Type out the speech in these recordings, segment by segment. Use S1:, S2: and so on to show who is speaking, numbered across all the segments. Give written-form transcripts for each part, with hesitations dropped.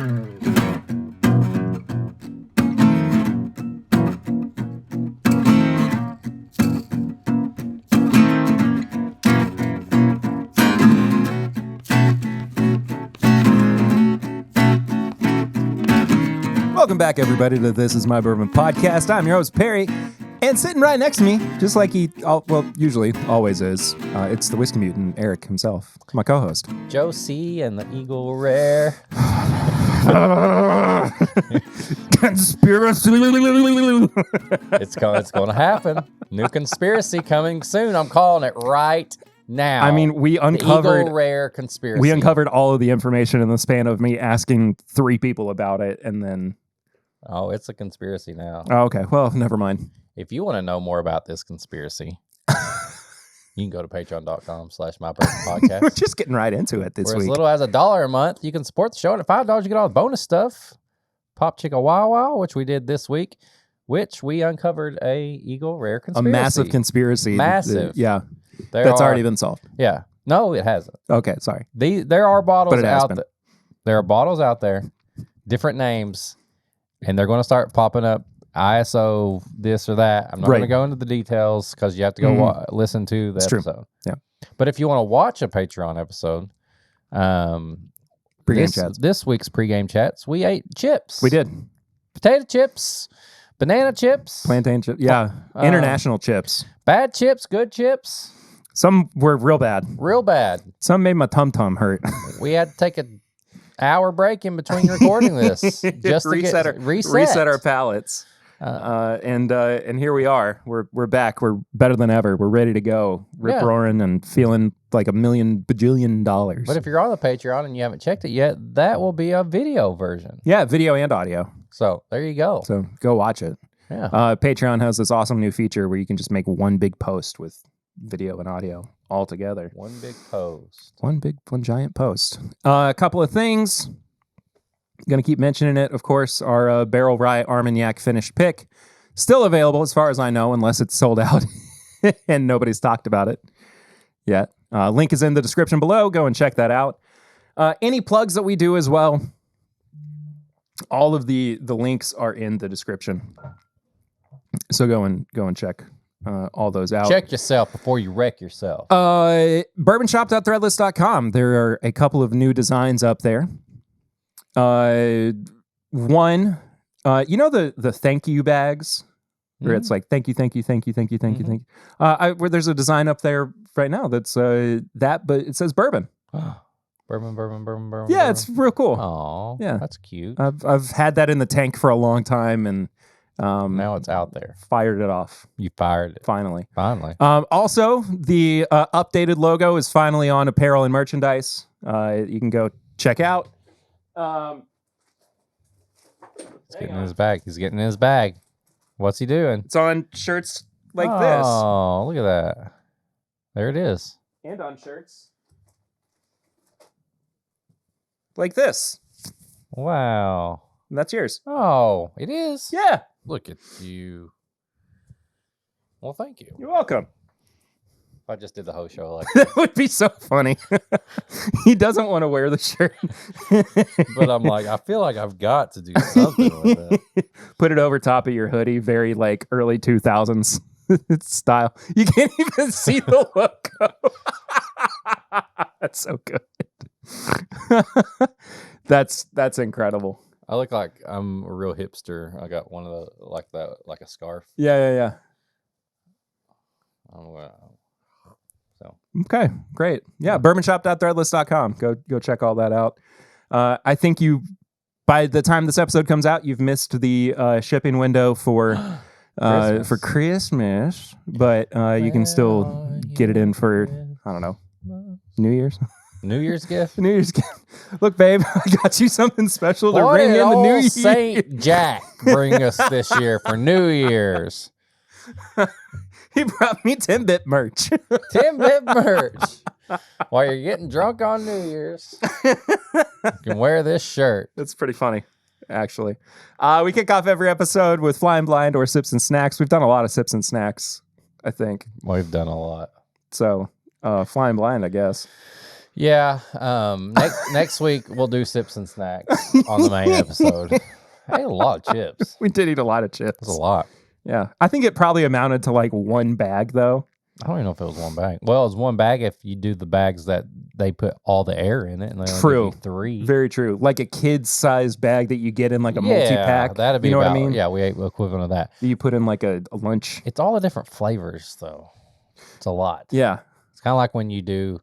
S1: Welcome back, everybody, to This Is My Bourbon podcast. I'm your host, Perry, and sitting right next to me, just like he, usually always is, it's the whiskey mutant, Eric himself, my co-host.
S2: Joe C. and the Eagle Rare.
S1: Conspiracy.
S2: It's going to happen. New conspiracy coming soon. I'm calling it right now.
S1: I mean, we uncovered
S2: Eagle Rare conspiracy.
S1: We uncovered all of the information in the span of me asking 3 people about it, and then...
S2: Oh, it's a conspiracy now.
S1: Oh, okay. Well, never mind.
S2: If you want to know more about this conspiracy, you can go to patreon.com/mypersonpodcast.
S1: We're just getting right into it this week.
S2: As little as $1 a month, you can support the show. And at $5, you get all the bonus stuff. Pop Chicka Wow Wow, which we did this week, which we uncovered a Eagle Rare conspiracy.
S1: A massive conspiracy.
S2: Massive.
S1: Yeah. That's already been solved.
S2: Yeah. No, it hasn't.
S1: Okay, sorry.
S2: There are bottles out
S1: been.
S2: there. There are bottles out there, different names, and they're going to start popping up ISO this or that. I'm not going to go into the details because you have to go listen to the episode.
S1: True. Yeah.
S2: But if you want to watch a Patreon episode, this week's pregame chats, we ate chips.
S1: We did.
S2: Potato chips, banana chips,
S1: plantain chips. Yeah. International chips.
S2: Bad chips, good chips.
S1: Some were real bad.
S2: Real bad.
S1: Some made my tum-tum hurt.
S2: We had to take an hour break in between recording this just to reset
S1: our palates. And here we are. We're back. We're better than ever. We're ready to go. Rip-roaring and feeling like $1 million bajillion.
S2: But if you're on the Patreon and you haven't checked it yet, that will be a video version.
S1: Yeah, video and audio.
S2: So there you go.
S1: So go watch it.
S2: Yeah.
S1: Patreon has this awesome new feature where you can just make one big post with video and audio all together.
S2: One big post.
S1: One giant post. A couple of things. Going to keep mentioning it, of course. Our Barrel Rye Armagnac finished pick. Still available as far as I know, unless it's sold out and nobody's talked about it yet. Link is in the description below. Go and check that out. Any plugs that we do as well, all of the links are in the description. So go and check all those out.
S2: Check yourself before you wreck yourself.
S1: Bourbonshop.threadless.com. There are a couple of new designs up there. One, you know the thank you bags where it's like thank you. Where there's a design up there right now that's that, but it says bourbon.
S2: Bourbon.
S1: Yeah, it's real cool.
S2: Oh,
S1: yeah,
S2: that's cute.
S1: I've had that in the tank for a long time, and
S2: now it's out there.
S1: Fired it off.
S2: You fired it.
S1: Finally.
S2: Also,
S1: the updated logo is finally on apparel and merchandise. You can go check out.
S2: He's getting in his bag. What's he doing?
S1: It's on shirts like this.
S2: Oh, look at that. There it is.
S1: And on shirts like this.
S2: Wow.
S1: And that's yours.
S2: Oh, it is?
S1: Yeah.
S2: Look at you. Well, thank you.
S1: You're welcome.
S2: If I just did the whole show like
S1: that would be so funny. He doesn't want to wear the shirt.
S2: But I'm like, I feel like I've got to do something with it.
S1: Put it over top of your hoodie, very like early 2000s style. You can't even see the logo. That's so good. That's incredible.
S2: I look like I'm a real hipster. I got one of the like a scarf.
S1: Yeah.
S2: Oh, so
S1: okay, great. Yeah, bourbonshop.threadless.com. Go check all that out. I think by the time this episode comes out, you've missed the shipping window for Christmas, but you can still get it in for I don't know, New Year's.
S2: New Year's gift?
S1: New Year's gift. Look, babe, I got you something special to ring in the New Year.
S2: Saint Jack bring us this year for New Year's?
S1: He brought me 10-bit merch.
S2: 10-bit merch. While you're getting drunk on New Year's, you can wear this shirt.
S1: That's pretty funny, actually. We kick off every episode with Flying Blind or Sips and Snacks. We've done a lot of Sips and Snacks, I think.
S2: We've done a lot.
S1: So, Flying Blind, I guess.
S2: Yeah. Next week we'll do sips and snacks on the main episode. I ate a lot of chips.
S1: We did eat a lot of chips.
S2: That's a lot.
S1: Yeah. I think it probably amounted to like one bag, though.
S2: I don't even know if it was one bag. Well, it was one bag if you do the bags that they put all the air in it. And they only give you 3.
S1: Very true. Like a kid's size bag that you get in like a multi-pack.
S2: That'd be
S1: you know
S2: what
S1: I mean?
S2: Yeah, we ate the equivalent of that.
S1: You put in like a lunch.
S2: It's all the different flavors, though. It's a lot.
S1: Yeah.
S2: It's kind of like when you do,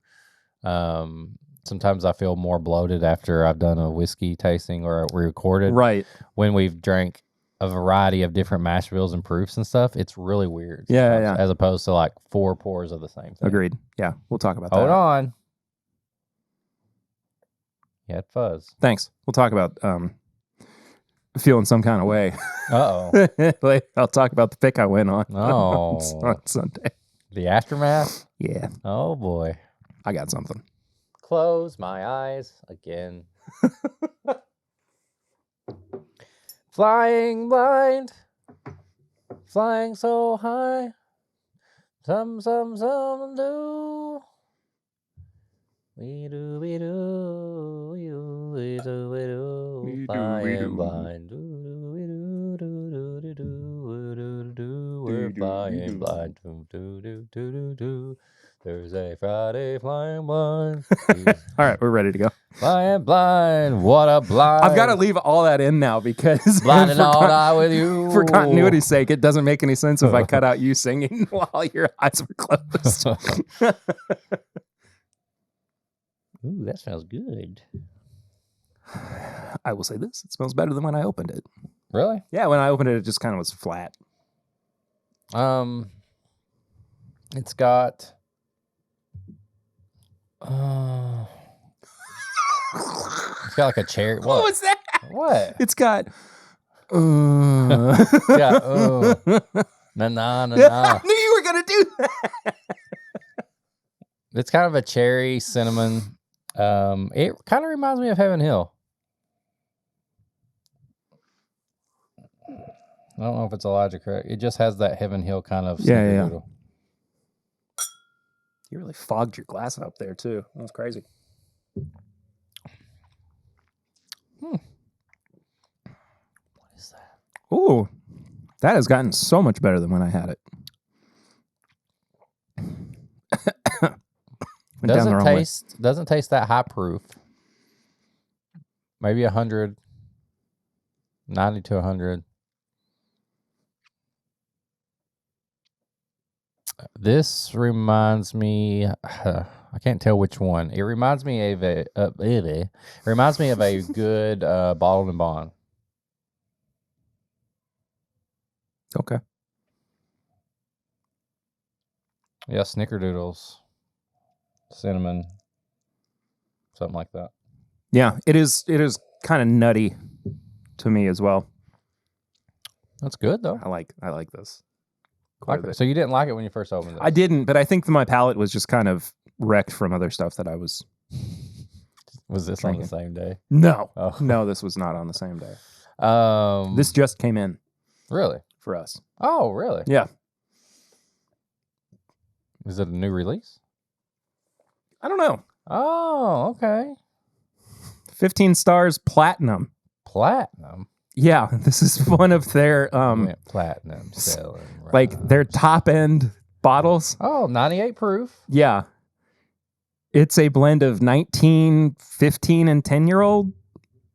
S2: sometimes I feel more bloated after I've done a whiskey tasting or we recorded.
S1: Right.
S2: When we've drank a variety of different mash bills and proofs and stuff, it's really weird.
S1: Yeah.
S2: As opposed to like 4 pours of the same thing.
S1: Agreed. Yeah. We'll talk about that.
S2: Hold on. You had fuzz.
S1: Thanks. We'll talk about feeling some kind of way.
S2: Uh-oh.
S1: I'll talk about the pick I went on
S2: Oh.
S1: on Sunday.
S2: The aftermath?
S1: Yeah.
S2: Oh, boy.
S1: I got something.
S2: Close my eyes again. Flying blind, flying so high, some do. We do, flying blind. We're flying blind. Thursday, Friday, flying blind.
S1: All right, we're ready to go.
S2: Flying blind, what a blind.
S1: I've got to leave all that in now because
S2: blinding all night with you.
S1: For continuity's sake, it doesn't make any sense if I cut out you singing while your eyes were closed.
S2: Ooh, that smells good.
S1: I will say this: it smells better than when I opened it.
S2: Really?
S1: Yeah, when I opened it, it just kind of was flat.
S2: It's got. It's got like a cherry.
S1: What was that?
S2: What?
S1: It's got.
S2: Yeah. Na.
S1: I knew you were gonna do that.
S2: It's kind of a cherry cinnamon. It kind of reminds me of Heaven Hill. I don't know if it's Elijah correct. It just has that Heaven Hill kind of
S1: yeah. You really fogged your glass up there too. That was crazy.
S2: What is that?
S1: Ooh, that has gotten so much better than when I had it.
S2: Doesn't taste that high proof. Maybe 100, 90 to 100. This reminds me. I can't tell which one. It reminds me of a. It reminds me of a good bottled and bond.
S1: Okay.
S2: Yeah, snickerdoodles, cinnamon, something like that.
S1: Yeah, it is kind of nutty to me as well.
S2: That's good though.
S1: I like this.
S2: So you didn't like it when you first opened it?
S1: I didn't, but I think my palate was just kind of wrecked from other stuff that I was.
S2: Was this
S1: drinking.
S2: on the same day?
S1: No,
S2: Oh.
S1: No, this was not on the same day.
S2: This
S1: This just came in
S2: really?
S1: for us.
S2: Oh, really?
S1: Yeah,
S2: Is it a new release?
S1: I don't know.
S2: Oh, okay.
S1: 15 stars, platinum.
S2: Platinum.
S1: Yeah, this is one of their
S2: Went platinum selling.
S1: like their top end bottles.
S2: Oh, 98 proof.
S1: Yeah. It's a blend of 19, 15, and 10-year-old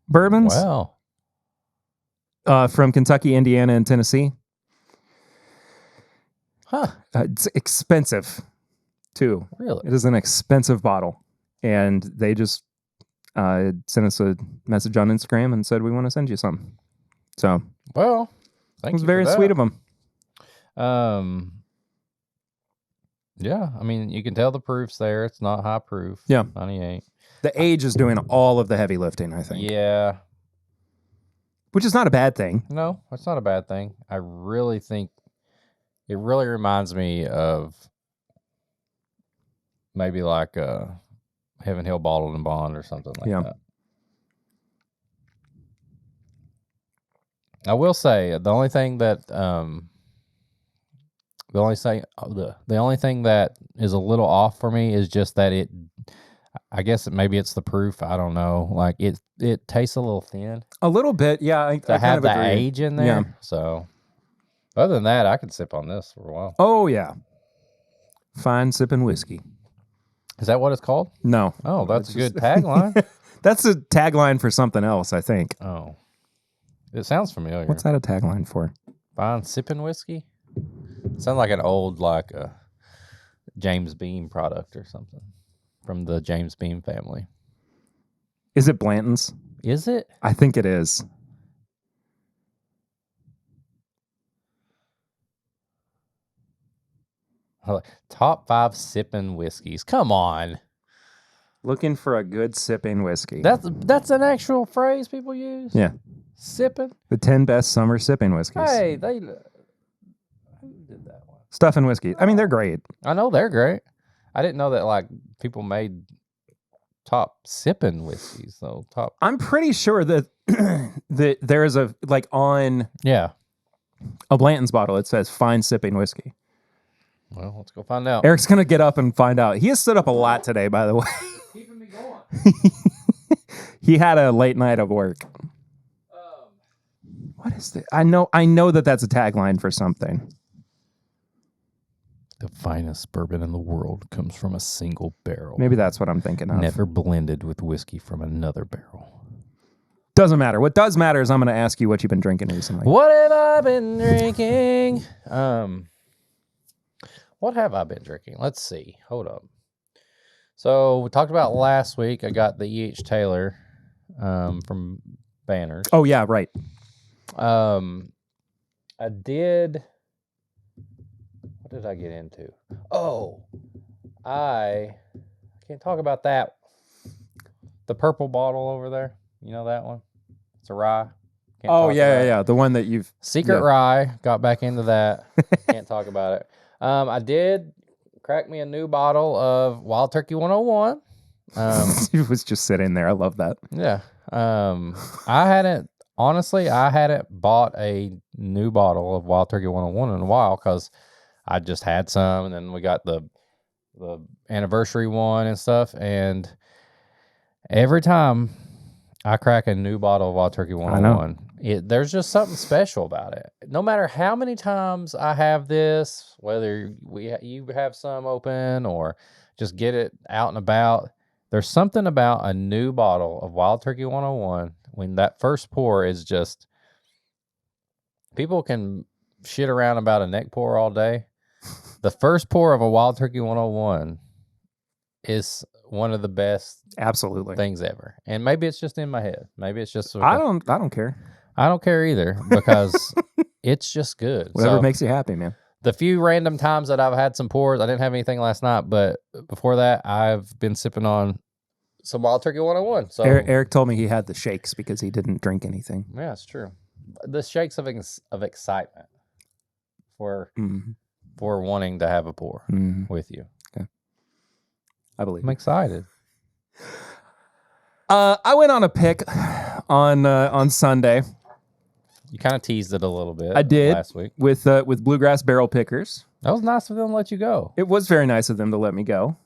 S1: bourbons
S2: Wow.
S1: From Kentucky, Indiana, and Tennessee.
S2: Huh.
S1: It's expensive, too.
S2: Really?
S1: It is an expensive bottle. And they just sent us a message on Instagram and said, we want to send you some. So,
S2: Well,
S1: it was very sweet of them.
S2: Yeah, I mean, you can tell the proof's there. It's not high proof.
S1: Yeah.
S2: 98.
S1: The age is doing all of the heavy lifting, I think.
S2: Yeah.
S1: Which is not a bad thing.
S2: No, that's not a bad thing. I really think it really reminds me of maybe like a Heaven Hill Bottled and Bond or something like that. I will say the only thing that the only thing that is a little off for me is just that I guess maybe it's the proof. I don't know. Like it tastes a little thin.
S1: A little bit, yeah. I
S2: To
S1: kind
S2: have
S1: of
S2: the
S1: agree.
S2: age in there.
S1: Yeah.
S2: So other than that, I could sip on this for a while.
S1: Oh yeah, fine sipping whiskey.
S2: Is that what it's called?
S1: No.
S2: Oh, that's a good tagline.
S1: That's a tagline for something else, I think.
S2: Oh, it sounds familiar.
S1: What's that a tagline for?
S2: Fine sipping whiskey. Sounds like an old James Beam product or something from the James Beam family.
S1: Is it Blanton's?
S2: Is it?
S1: I think it is.
S2: Top 5 sipping whiskeys. Come on.
S1: Looking for a good sipping whiskey.
S2: That's an actual phrase people use?
S1: Yeah.
S2: Sipping?
S1: The 10 best summer sipping whiskeys.
S2: Hey, who did that one?
S1: Stuffing whiskey. I mean, they're great.
S2: I know they're great. I didn't know that like people made top sipping whiskeys. So top.
S1: I'm pretty sure that that there is a like on
S2: Yeah.
S1: a Blanton's bottle it says fine sipping whiskey.
S2: Well, let's go find out.
S1: Eric's gonna get up and find out. He has stood up a lot today, by the way.
S2: Keeping me going.
S1: He had a late night of work. What is this? I know that that's a tagline for something.
S2: The finest bourbon in the world comes from a single barrel.
S1: Maybe that's what I'm thinking of.
S2: Never blended with whiskey from another barrel.
S1: Doesn't matter. What does matter is I'm going to ask you what you've been drinking recently.
S2: What have I been drinking? What have I been drinking? Let's see. Hold up. So we talked about last week. I got the E.H. Taylor from Banners.
S1: Oh yeah, right.
S2: I did. What did I get into? Oh, I can't talk about that. The purple bottle over there. You know that one? It's a rye. Can't
S1: yeah. The one that you've
S2: Secret rye. Got back into that. Can't talk about it. I did crack me a new bottle of Wild Turkey 101.
S1: It was just sitting there. I love that.
S2: Yeah. I hadn't bought a new bottle of Wild Turkey 101 in a while because I just had some, and then we got the anniversary one and stuff. And every time I crack a new bottle of Wild Turkey 101, there's just something special about it. No matter how many times I have this, whether you have some open or just get it out and about, there's something about a new bottle of Wild Turkey 101 when that first pour is just, people can shit around about a neck pour all day. The first pour of a Wild Turkey 101 is one of the best things ever. And maybe it's just in my head. Maybe it's just
S1: I don't care.
S2: I don't care either because it's just good.
S1: Whatever makes you happy, man.
S2: The few random times that I've had some pours, I didn't have anything last night, but before that, I've been sipping on some Wild Turkey 101. So
S1: Eric told me he had the shakes because he didn't drink anything.
S2: Yeah, it's true. The shakes of excitement for wanting to have a pour with you.
S1: Okay. I believe.
S2: I'm excited.
S1: I went on a pick on Sunday.
S2: You kind of teased it a little bit.
S1: I did
S2: last week
S1: with Bluegrass Barrel Pickers.
S2: That was nice of them to let you go.
S1: It was very nice of them to let me go.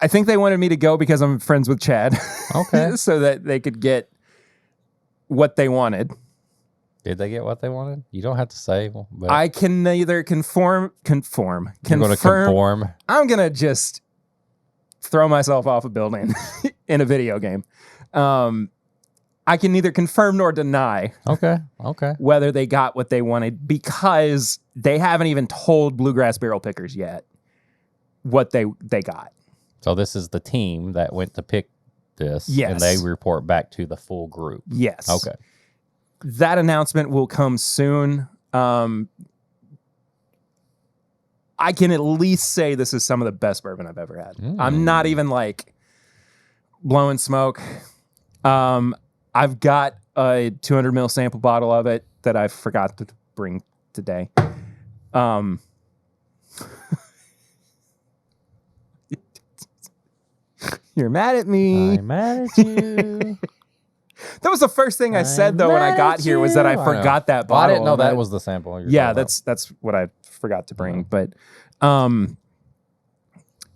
S1: I think they wanted me to go because I'm friends with Chad.
S2: Okay.
S1: So that they could get what they wanted.
S2: Did they get what they wanted? You don't have to say. But
S1: I can neither confirm.
S2: You're going to conform.
S1: I'm going to just throw myself off a building in a video game. I can neither confirm nor deny.
S2: Okay.
S1: Whether they got what they wanted because they haven't even told Bluegrass Barrel Pickers yet what they got.
S2: So this is the team that went to pick this.
S1: Yes.
S2: And they report back to the full group.
S1: Yes.
S2: Okay.
S1: That announcement will come soon. I can at least say this is some of the best bourbon I've ever had. I'm not even like blowing smoke. I've got a 200 ml sample bottle of it that I forgot to bring today. You're mad at me.
S2: I'm mad at you.
S1: That was the first thing I said, though, when I got here, was that I forgot that bottle.
S2: Well, I didn't know that was the sample.
S1: Yeah, that's what I forgot to bring. But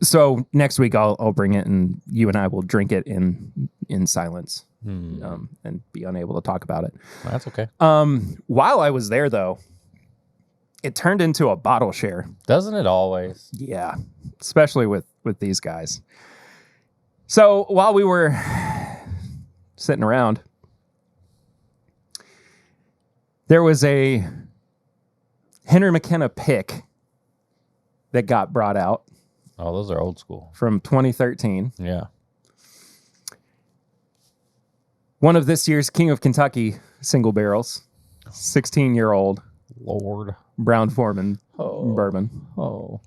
S1: So next week I'll bring it and you and I will drink it in silence and be unable to talk about it.
S2: That's okay.
S1: While I was there though, it turned into a bottle share.
S2: Doesn't it always?
S1: Yeah, especially with these guys. So while we were sitting around, there was a Henry McKenna pick that got brought out.
S2: Oh, those are old school.
S1: From 2013.
S2: Yeah.
S1: One of this year's King of Kentucky single barrels. 16-year-old.
S2: Lord.
S1: Brown Foreman bourbon.
S2: Oh.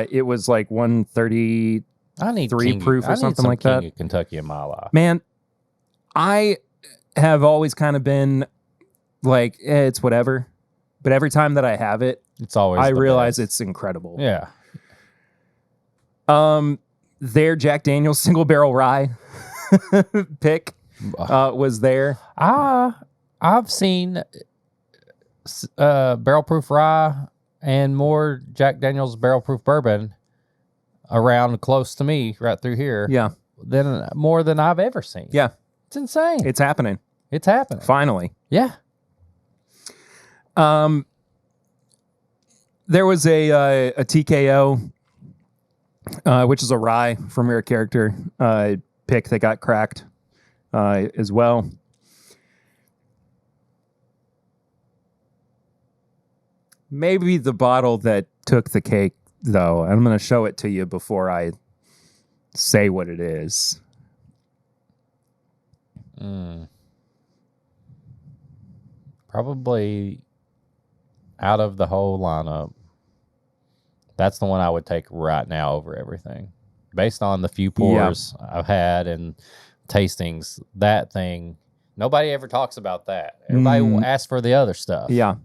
S1: It was like 130.
S2: I need
S1: 3 proof or something like that.
S2: King of Kentucky in my life.
S1: Man, I have always kind of been like, it's whatever. But every time that I have it,
S2: It's always
S1: I
S2: the
S1: realize
S2: best.
S1: it's incredible.
S2: Yeah.
S1: Their Jack Daniel's single barrel rye pick was there.
S2: I've seen barrel proof rye and more Jack Daniel's barrel proof bourbon around close to me right through here.
S1: Yeah.
S2: More than I've ever seen.
S1: Yeah.
S2: It's insane.
S1: It's happening.
S2: It's happening.
S1: Finally.
S2: Yeah.
S1: There was a TKO, which is a rye from Rare Character pick that got cracked as well. Maybe the bottle that took the cake, though. I'm going to show it to you before I say what it is.
S2: Probably out of the whole lineup, that's the one I would take right now over everything. Based on the few pours I've had and tastings, that thing, nobody ever talks about that. Everybody asks for the other stuff.
S1: Yeah.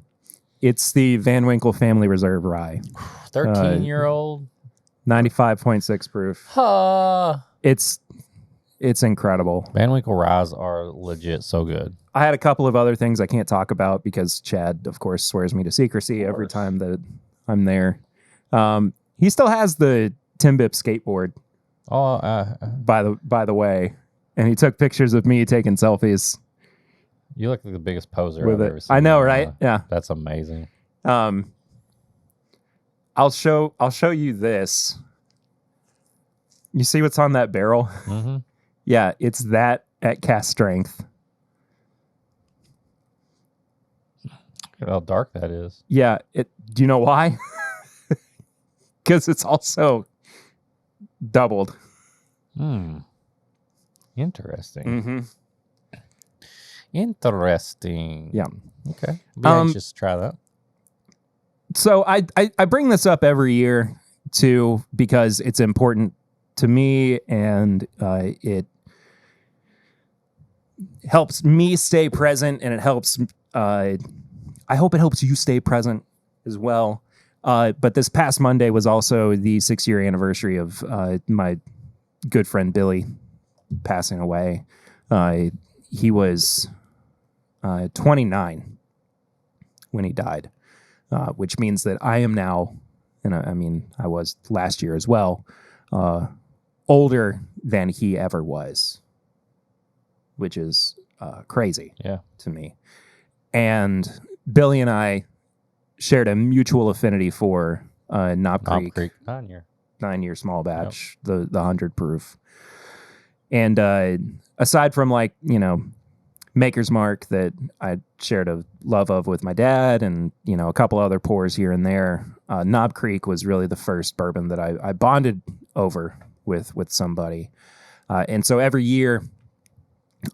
S1: It's the Van Winkle Family Reserve Rye.
S2: 13-year-old.
S1: 95.6 proof. It's incredible.
S2: Van Winkle ryes are legit so good.
S1: I had a couple of other things I can't talk about because Chad, of course, swears me to secrecy every time that I'm there. He still has the Timbip skateboard.
S2: Oh,
S1: by the way, and he took pictures of me taking selfies.
S2: You look like the biggest poser
S1: with
S2: I've ever
S1: it.
S2: seen.
S1: I know, right? Yeah,
S2: that's amazing.
S1: I'll show you this. You see what's on that barrel?
S2: Mm-hmm.
S1: Yeah, it's that at cast strength.
S2: Look at how dark that is.
S1: Yeah. Do you know why? Because it's also doubled.
S2: Interesting.
S1: Mm-hmm.
S2: Interesting.
S1: Yeah.
S2: Okay. Be anxious to try that.
S1: So I bring this up every year too because it's important to me and it helps me stay present and it helps. I hope it helps you stay present as well. But this past Monday was also the 6-year anniversary of my good friend Billy passing away. He was 29 when he died, which means that I am now, and I mean, I was last year as well, older than he ever was, which is crazy to me. And Billy and I shared a mutual affinity for Knob Creek 9-year small batch, the 100 proof. And aside from Maker's Mark that I shared a love of with my dad and, a couple other pours here and there, Knob Creek was really the first bourbon that I bonded over with somebody. And so every year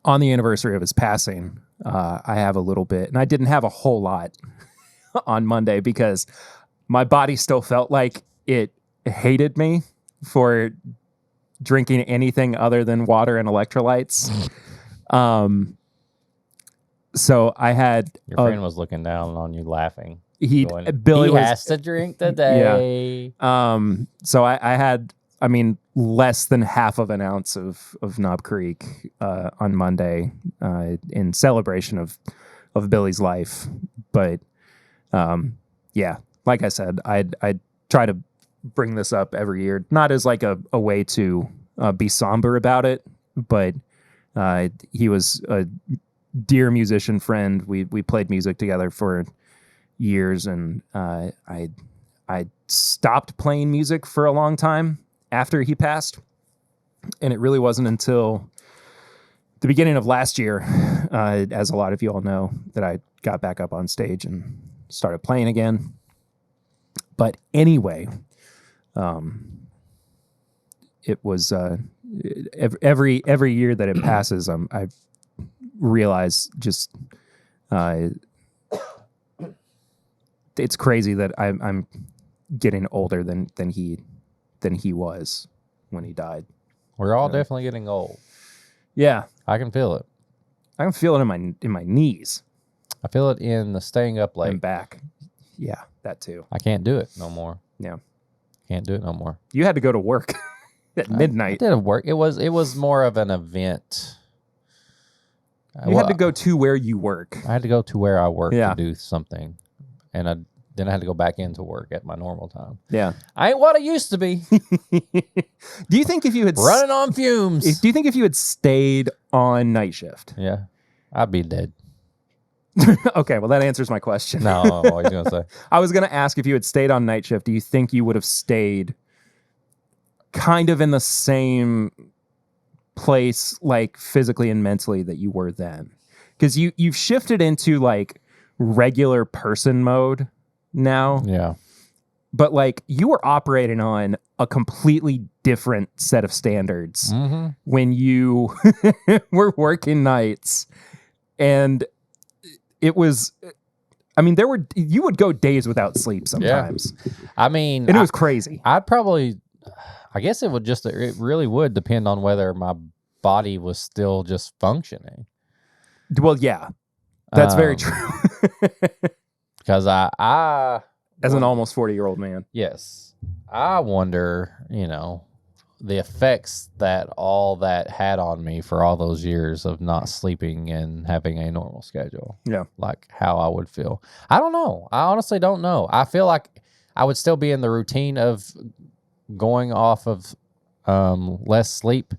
S1: on the anniversary of his passing, I have a little bit, and I didn't have a whole lot on Monday because my body still felt like it hated me for drinking anything other than water and electrolytes. So I had
S2: your friend was looking down on you laughing.
S1: Billy
S2: has to drink today.
S1: Yeah. So I had, less than half of an ounce of Knob Creek on Monday in celebration of Billy's life. But yeah, like I said, I'd try to bring this up every year, not as like a way to be somber about it, but he was a dear musician friend. We played music together for years, and I stopped playing music for a long time after he passed, and it really wasn't until the beginning of last year, as a lot of you all know, that I got back up on stage and started playing again. But anyway, it was every year that it passes, I realize just it's crazy that I'm getting older than he was when he died.
S2: We're all definitely getting old.
S1: Yeah,
S2: I can feel it.
S1: I can feel it in my knees.
S2: I feel it in the staying up late.
S1: And back. Yeah, that too.
S2: I can't do it no more.
S1: Yeah.
S2: Can't do it no more.
S1: You had to go to work at midnight.
S2: I did work. It was more of an event.
S1: You had to go to where you work.
S2: I had to go to where I work to do something. And then I had to go back into work at my normal time.
S1: Yeah.
S2: I ain't what I used to be.
S1: Do you think if you had
S2: running on fumes?
S1: Do you think if you had stayed on night shift?
S2: Yeah. I'd be dead.
S1: Okay, well that answers my question.
S2: No, what was I going to say?
S1: I was going to ask if you had stayed on night shift, do you think you would have stayed kind of in the same place, like physically and mentally, that you were then? Because you've shifted into like regular person mode now.
S2: Yeah.
S1: But like you were operating on a completely different set of standards when you were working nights. And it was, I mean, you would go days without sleep sometimes.
S2: Yeah. I mean,
S1: and it was crazy.
S2: I guess it really would depend on whether my body was still just functioning.
S1: Well, yeah, that's very true.
S2: Because I
S1: as an almost 40-year-old man.
S2: Yes. I wonder, the effects that all that had on me for all those years of not sleeping and having a normal schedule.
S1: Yeah.
S2: Like how I would feel. I don't know. I honestly don't know. I feel like I would still be in the routine of going off of less sleep.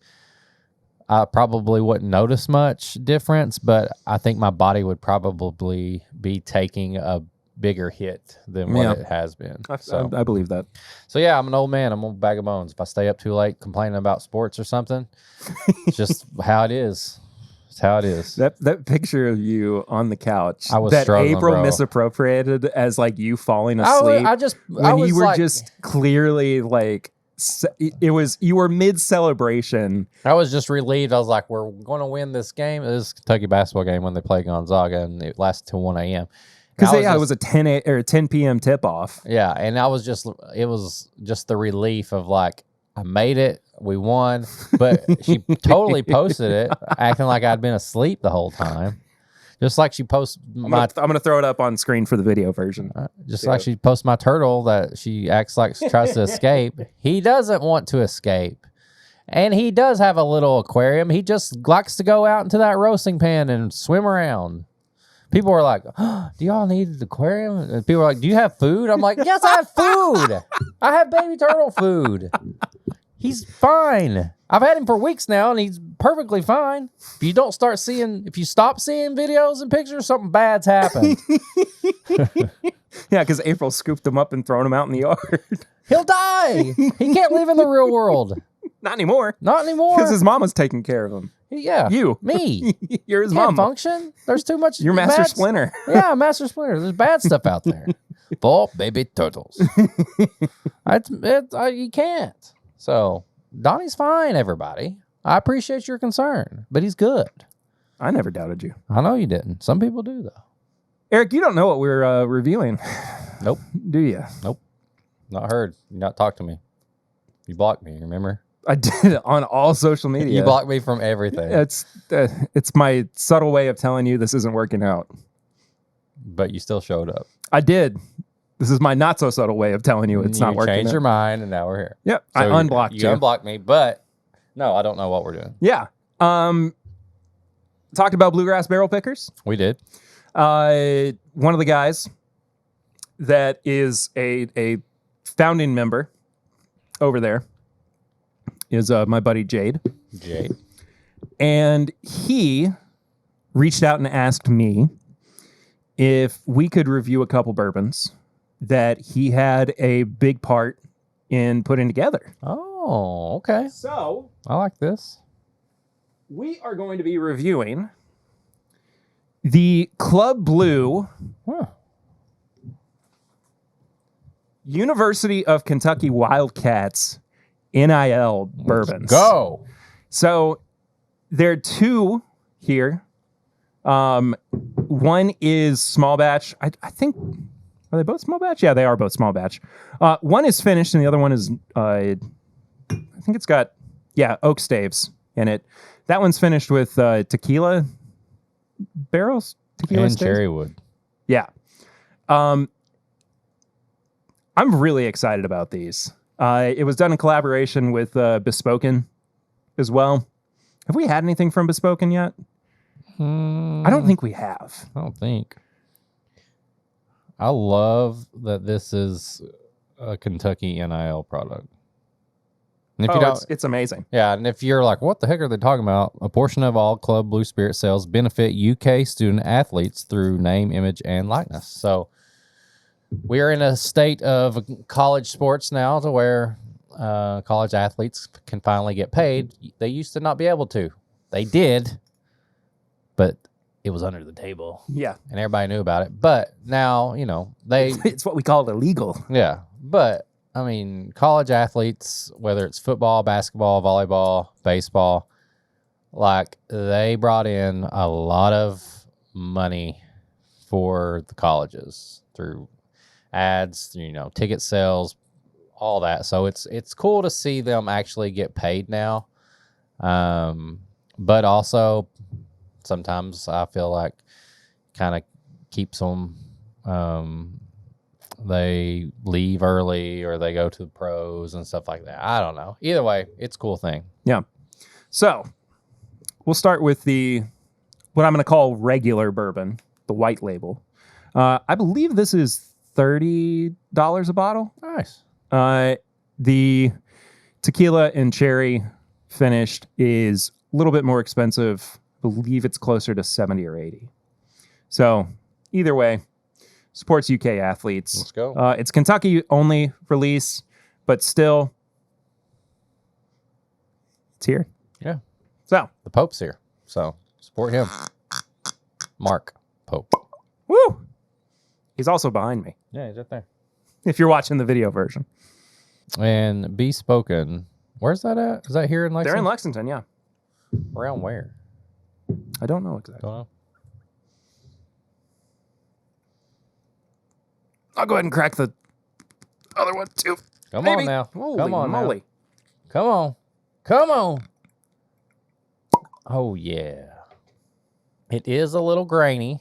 S2: I probably wouldn't notice much difference, but I think my body would probably be taking a bigger hit than what it has been.
S1: I believe that.
S2: So yeah, I'm an old man. I'm a bag of bones. If I stay up too late complaining about sports or something, it's just how it is. It's how it is.
S1: That picture of you on the couch
S2: I was
S1: that
S2: struggling,
S1: April
S2: bro.
S1: misappropriated as like you falling asleep. You were just clearly like, you were mid celebration.
S2: I was just relieved. I was like, we're going to win this game. It was a Kentucky basketball game when they play Gonzaga, and it lasted till 1 a.m.
S1: Because it was a 10 p.m. tip off.
S2: Yeah, and it was just the relief of like, I made it, we won, but she totally posted it, acting like I'd been asleep the whole time. Just like she posts
S1: I'm going to throw it up on screen for the video version.
S2: Like she posts my turtle that she acts like she tries to escape. He doesn't want to escape. And he does have a little aquarium. He just likes to go out into that roasting pan and swim around. People were like, do y'all need an aquarium? And people were like, do you have food? I'm like, yes, I have food. I have baby turtle food. He's fine. I've had him for weeks now, and he's perfectly fine. If you stop seeing videos and pictures, something bad's happened.
S1: Yeah, because April scooped him up and thrown him out in the yard.
S2: He'll die. He can't live in the real world.
S1: Not anymore.
S2: Not anymore.
S1: Because his mama's taking care of him.
S2: Yeah.
S1: Me. You're his
S2: Can't
S1: mama.
S2: function. There's too much.
S1: You're Master Splinter.
S2: Yeah, Master Splinter. There's bad stuff out there. For baby turtles. You can't. So, Donnie's fine, everybody. I appreciate your concern, but he's good.
S1: I never doubted you.
S2: I know you didn't. Some people do, though.
S1: Eric, you don't know what we're revealing.
S2: Nope.
S1: Do you?
S2: Nope. Not heard. You not talk to me. You blocked me, remember?
S1: I did on all social media.
S2: You blocked me from everything.
S1: It's my subtle way of telling you this isn't working out.
S2: But you still showed up.
S1: I did. This is my not so subtle way of telling you it's not working.
S2: You changed your mind, and now we're here.
S1: Yep. So I unblocked you.
S2: You unblocked me, but no, I don't know what we're doing.
S1: Yeah. Talked about bluegrass barrel pickers.
S2: We did.
S1: One of the guys that is a founding member over there is my buddy Jade.
S2: Jade.
S1: And he reached out and asked me if we could review a couple bourbons that he had a big part in putting together.
S2: Oh, okay.
S1: So
S2: I like this.
S1: we are going to be reviewing the Club Blue
S2: Huh.
S1: University of Kentucky Wildcats NIL bourbons.
S2: Go.
S1: So there are two here. One is small batch. I think, are they both small batch? Yeah, they are both small batch. One is finished and the other one is, I think it's got, oak staves in it. That one's finished with tequila barrels. Tequila
S2: And
S1: staves?
S2: cherry wood.
S1: Yeah. I'm really excited about these. It was done in collaboration with Bespoken as well. Have we had anything from Bespoken yet? I don't think we have.
S2: I don't think. I love that this is a Kentucky NIL product. And if you don't,
S1: it's amazing.
S2: yeah, and if you're like, what the heck are they talking about? A portion of all Club Blue Spirit sales benefit UK student athletes through name, image, and likeness. So we are in a state of college sports now to where college athletes can finally get paid. They used to not be able to. They did, but it was under the table.
S1: Yeah.
S2: And everybody knew about it. But now, you know,
S1: It's what we call it illegal.
S2: yeah. But, I mean, college athletes, whether it's football, basketball, volleyball, baseball, like, they brought in a lot of money for the colleges through ads, you know, ticket sales, all that. So it's cool to see them actually get paid now. But also sometimes I feel like kind of keeps them, they leave early or they go to the pros and stuff like that. I don't know. Either way, it's a cool thing.
S1: Yeah. So we'll start with what I'm going to call regular bourbon, the white label. I believe this is $30 a bottle.
S2: Nice.
S1: The tequila and cherry finished is a little bit more expensive. I believe it's closer to 70 or 80. So either way, supports UK athletes.
S2: Let's go.
S1: It's Kentucky only release, but still, it's here.
S2: Yeah.
S1: So,
S2: The Pope's here. So support him. Mark Pope.
S1: woo! He's also behind me,
S2: Yeah, he's right there.
S1: if you're watching the video version.
S2: And Bespoken. Where's that at? Is that here in Lexington?
S1: They're in Lexington, yeah.
S2: Around where?
S1: I don't know exactly.
S2: Don't know.
S1: I'll go ahead and crack the other one, too.
S2: Come
S1: Maybe.
S2: on now.
S1: Holy
S2: Come on
S1: moly.
S2: now. Come on. Come on. Oh, yeah. It is a little grainy,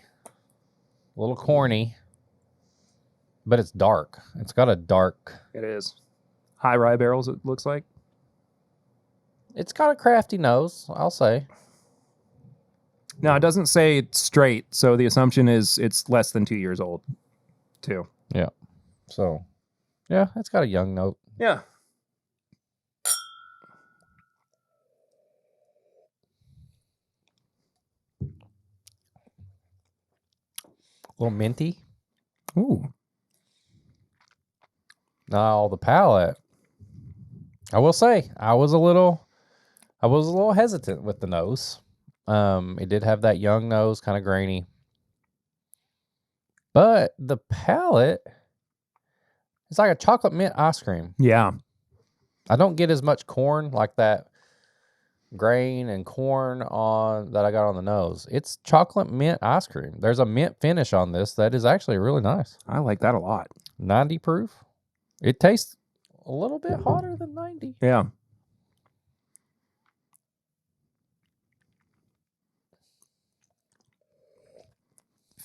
S2: a little corny, but it's dark. It's got a dark,
S1: It is. High rye barrels, it looks like.
S2: it's got a crafty nose, I'll say.
S1: Now, it doesn't say it's straight, so the assumption is it's less than 2 years old, too.
S2: Yeah. So, yeah, it's got a young note.
S1: Yeah.
S2: A little minty.
S1: Ooh.
S2: Now, the palate. I will say, I was a little hesitant with the nose. It did have that young nose, kind of grainy. But the palate, it's like a chocolate mint ice cream.
S1: Yeah.
S2: I don't get as much corn like that grain and corn on that I got on the nose. It's chocolate mint ice cream. There's a mint finish on this that is actually really nice.
S1: I like that a lot.
S2: 90 proof. It tastes a little bit hotter than 90.
S1: Yeah.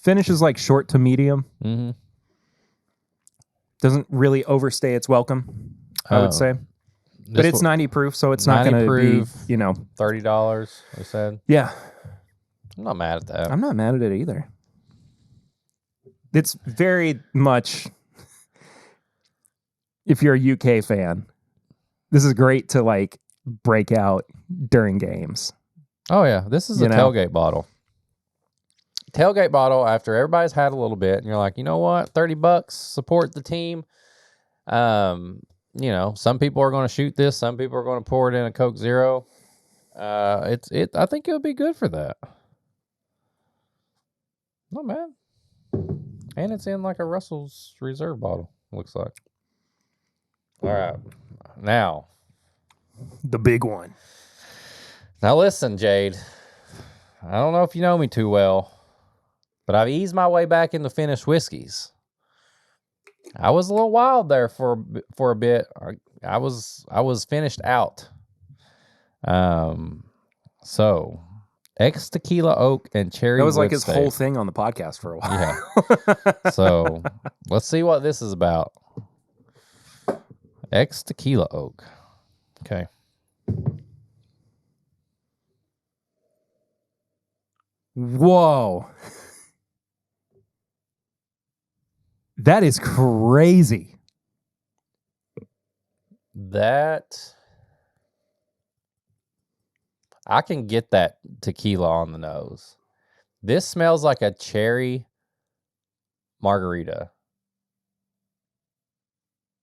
S1: Finish is like short to medium.
S2: Mm-hmm.
S1: Doesn't really overstay its welcome, I would say. But it's 90 proof, so it's not
S2: 90
S1: going to be,
S2: proof. $30, they said.
S1: Yeah.
S2: I'm not mad at that.
S1: I'm not mad at it either. It's very much, if you're a UK fan, This is great to like break out during games.
S2: Oh yeah, this is a tailgate bottle. Tailgate bottle after everybody's had a little bit, and you're like, you know what, $30, support the team. Some people are going to shoot this, some people are going to pour it in a Coke Zero. I think it'll be good for that. Not bad. And it's in like a Russell's Reserve bottle, looks like. All right. Now.
S1: The big one.
S2: Now listen, Jade. I don't know if you know me too well, but I've eased my way back into finished whiskeys. I was a little wild there for a bit. I was finished out. So ex tequila oak and cherry.
S1: That was like
S2: wood
S1: his
S2: stave.
S1: whole thing on the podcast for a while.
S2: Yeah. So let's see what this is about. Ex tequila oak. Okay.
S1: Whoa. That is crazy.
S2: I can get that tequila on the nose. This smells like a cherry margarita.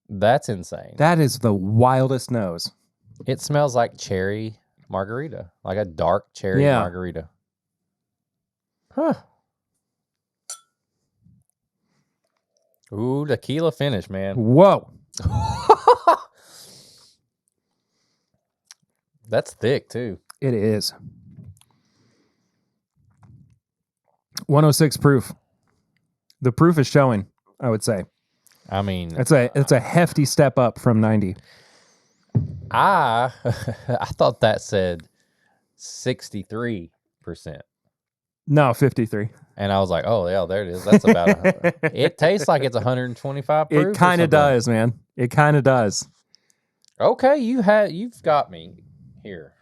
S2: That's insane.
S1: That is the wildest nose.
S2: It smells like cherry margarita, like a dark cherry margarita. Huh. Ooh, tequila finish, man.
S1: Whoa.
S2: That's thick, too.
S1: It is. 106 proof. The proof is showing, I would say.
S2: I mean,
S1: it's a hefty step up from 90.
S2: I thought that said 63%.
S1: No, 53.
S2: And I was like, oh, yeah, there it is. That's about it. Tastes like it's 125 proof.
S1: It kind of does, man. It kind of does.
S2: Okay, you've got me here.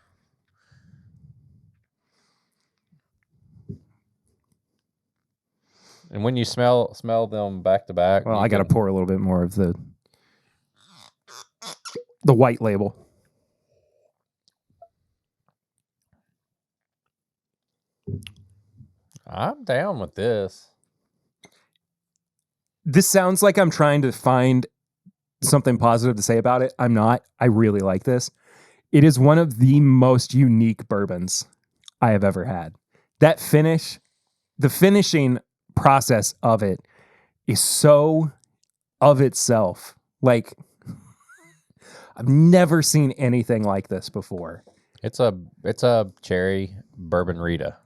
S2: And when you smell them back to back.
S1: Well, I got to pour a little bit more of the white label.
S2: I'm down with this.
S1: This sounds like I'm trying to find something positive to say about it. I'm not. I really like this. It is one of the most unique bourbons I have ever had. That finish, the finishing process of it is so of itself. Like, I've never seen anything like this before.
S2: It's a cherry bourbon Rita.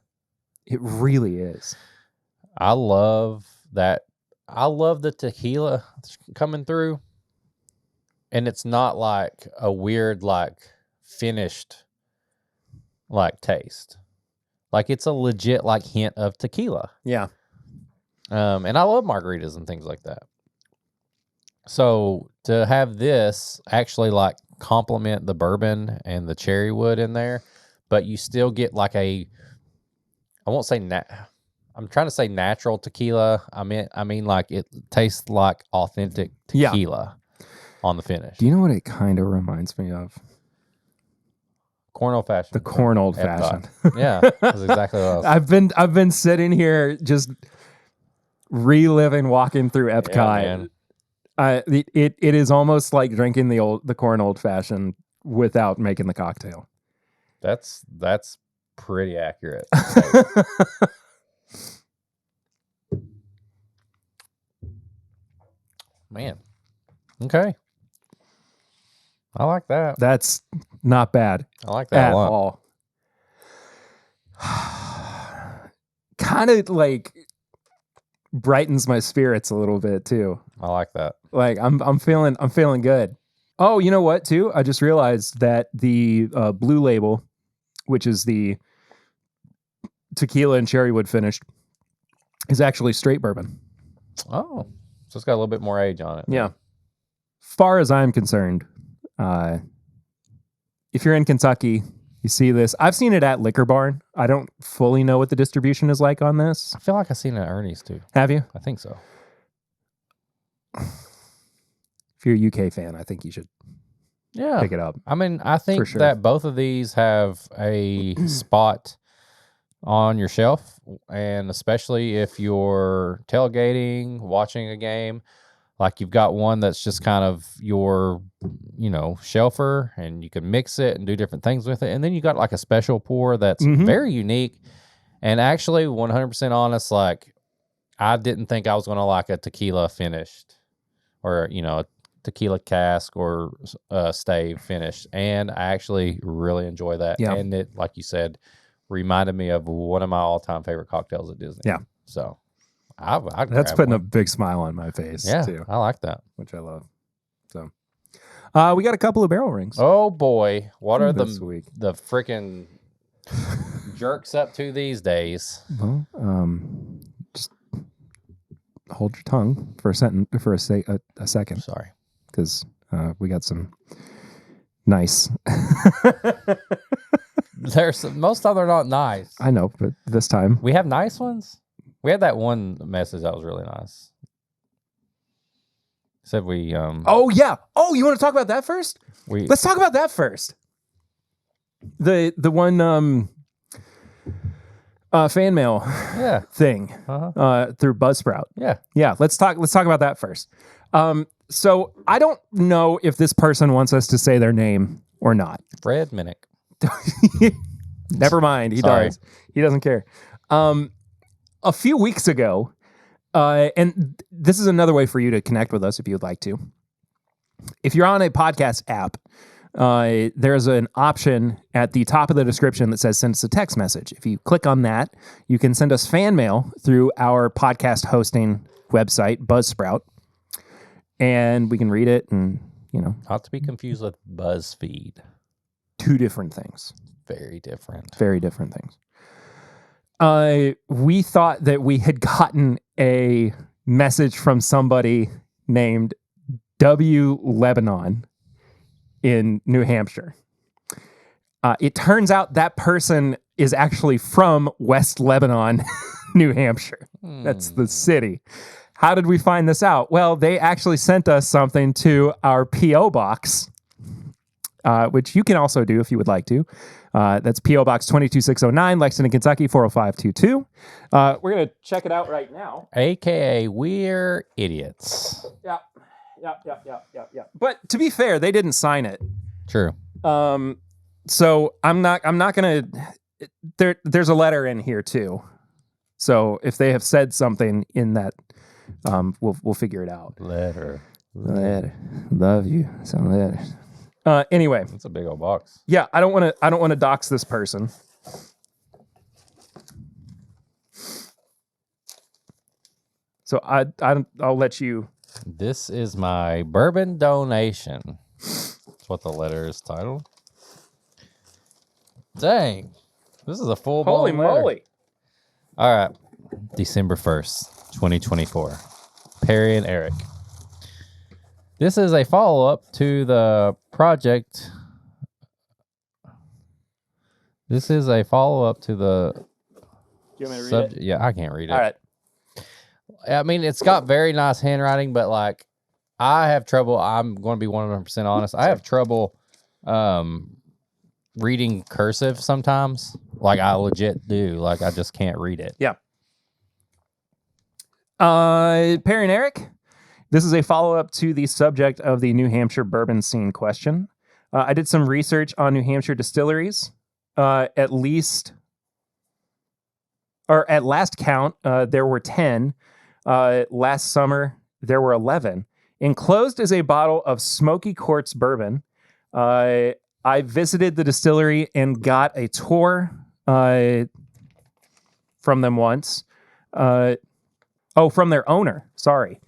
S1: It really is.
S2: I love that. I love the tequila coming through. And it's not like a weird, like, finished, like, taste. Like, it's a legit, like, hint of tequila.
S1: Yeah.
S2: And I love margaritas and things like that. So to have this actually, like, complement the bourbon and the cherry wood in there, but you still get, like, I won't say I'm trying to say natural tequila. I mean, like, it tastes like authentic tequila on the finish.
S1: Do you know what it kind of reminds me of?
S2: Corn old fashioned.
S1: The corn old fashioned.
S2: Yeah, that's exactly what I was.
S1: I've been sitting here just reliving walking through Epcot.
S2: Yeah,
S1: it is almost like drinking the corn old fashioned without making the cocktail.
S2: That's pretty accurate. Man. Okay. I like that.
S1: That's not bad.
S2: I like that
S1: at
S2: a lot.
S1: all. Kind of like brightens my spirits a little bit too.
S2: I like that.
S1: Like I'm feeling good. Oh, you know what too? I just realized that the Blue Label, which is the tequila and cherry wood finished, is actually straight bourbon.
S2: Oh, so it's got a little bit more age on it.
S1: Yeah. Far as I'm concerned, if you're in Kentucky, you see this. I've seen it at Liquor Barn. I don't fully know what the distribution is like on this.
S2: I feel like I've seen it at Ernie's too.
S1: Have you?
S2: I think so.
S1: If you're a UK fan, I think you should pick it up.
S2: I mean, I think
S1: sure.
S2: that both of these have a spot on your shelf, and especially if you're tailgating, watching a game, like you've got one that's just kind of your, shelfer, and you can mix it and do different things with it. And then you got like a special pour that's very unique. And actually, 100% honest, like I didn't think I was going to like a tequila finished or, a tequila cask or stave finished. And I actually really enjoy that.
S1: Yeah.
S2: And it, like you said, reminded me of one of my all-time favorite cocktails at Disney.
S1: Yeah.
S2: So I'd
S1: that's
S2: grab
S1: putting
S2: one.
S1: a big smile on my face, too.
S2: I like that.
S1: Which I love. So we got a couple of barrel rings.
S2: Oh, boy. What are the freaking jerks up to these days?
S1: Well, just hold your tongue for a second.
S2: Sorry.
S1: Because we got some nice...
S2: Most of them are not nice.
S1: I know, but this time
S2: we have nice ones. We had that one message that was really nice. Said we.
S1: Oh yeah. Oh, you want to talk about that first? Let's talk about that first. The one fan mail thing through Buzzsprout. Yeah. Let's talk about that first. So I don't know if this person wants us to say their name or not.
S2: Fred Minnick.
S1: Never mind. He does. He doesn't care. A few weeks ago, and this is another way for you to connect with us if you would like to. If you're on a podcast app, there's an option at the top of the description that says send us a text message. If you click on that, you can send us fan mail through our podcast hosting website, Buzzsprout, and we can read it and,
S2: Not to be confused with BuzzFeed.
S1: Two different things.
S2: Very different.
S1: Very different things. We thought that we had gotten a message from somebody named W. Lebanon in New Hampshire. It turns out that person is actually from West Lebanon, New Hampshire. That's the city. How did we find this out? Well, they actually sent us something to our P.O. Box, which you can also do if you would like to. That's P.O. Box 22609, Lexington, Kentucky, 40522. We're going to check it out right now.
S2: AKA We're Idiots.
S1: Yeah. But to be fair, they didn't sign it.
S2: True.
S1: So I'm not going to... There's a letter in here, too. So if they have said something in that, we'll figure it out.
S2: Letter.
S1: Love you. Some letters. Anyway,
S2: it's a big old box.
S1: Yeah, I don't want to dox this person. So I'll let you.
S2: This is my bourbon donation. That's what the letter is titled. Dang, this is a full.
S1: Holy moly!
S2: All right, December 1st, 2024. Perry and Eric. This is a follow-up to the project. This is a follow-up to the...
S1: Do you want me to read it?
S2: Yeah, I can't read it.
S1: All right.
S2: I mean, it's got very nice handwriting, but like, I have trouble. I'm going to be 100% honest. I have trouble reading cursive sometimes. Like, I legit do. Like, I just can't read it.
S1: Yeah. Perry and Eric, this is a follow-up to the subject of the New Hampshire bourbon scene question. I did some research on New Hampshire distilleries. At last count, there were 10. Last summer, there were 11. Enclosed is a bottle of Smoky Quartz bourbon. I visited the distillery and got a tour from them once. From their owner. Sorry.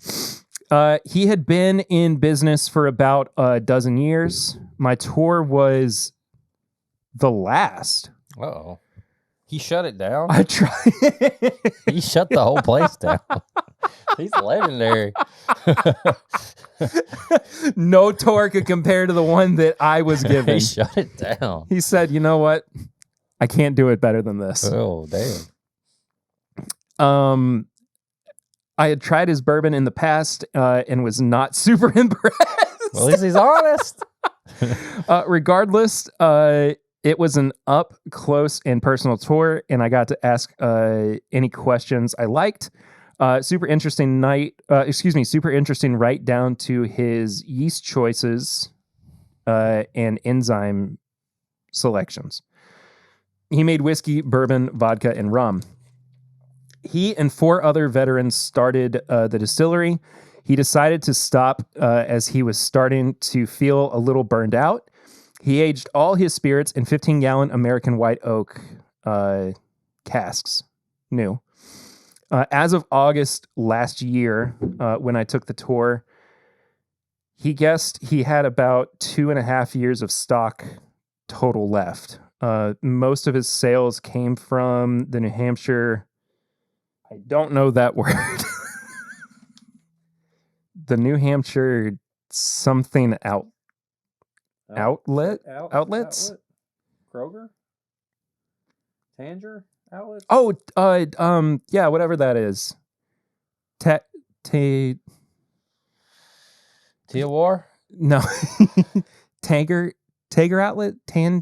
S1: He had been in business for about a dozen years. My tour was the last.
S2: Uh-oh. He shut it down?
S1: I tried.
S2: He shut the whole place down. He's legendary.
S1: No tour could compare to the one that I was given.
S2: He shut it down.
S1: He said, you know what? I can't do it better than this.
S2: Oh, damn.
S1: I had tried his bourbon in the past and was not super impressed.
S2: Well, at least he's honest.
S1: Regardless, it was an up close and personal tour, and I got to ask any questions I liked. Super interesting super interesting right down to his yeast choices and enzyme selections. He made whiskey, bourbon, vodka, and rum. He and 4 other veterans started the distillery. He decided to stop as he was starting to feel a little burned out. He aged all his spirits in 15-gallon American white oak casks, new. As of August last year, when I took the tour, he guessed he had about 2.5 years of stock total left. Most of his sales came from the New Hampshire. I don't know that word. The New Hampshire something outlets.
S2: Kroger, Tanger outlets.
S1: Oh, yeah, whatever that is.
S2: War.
S1: No, Tanger outlet.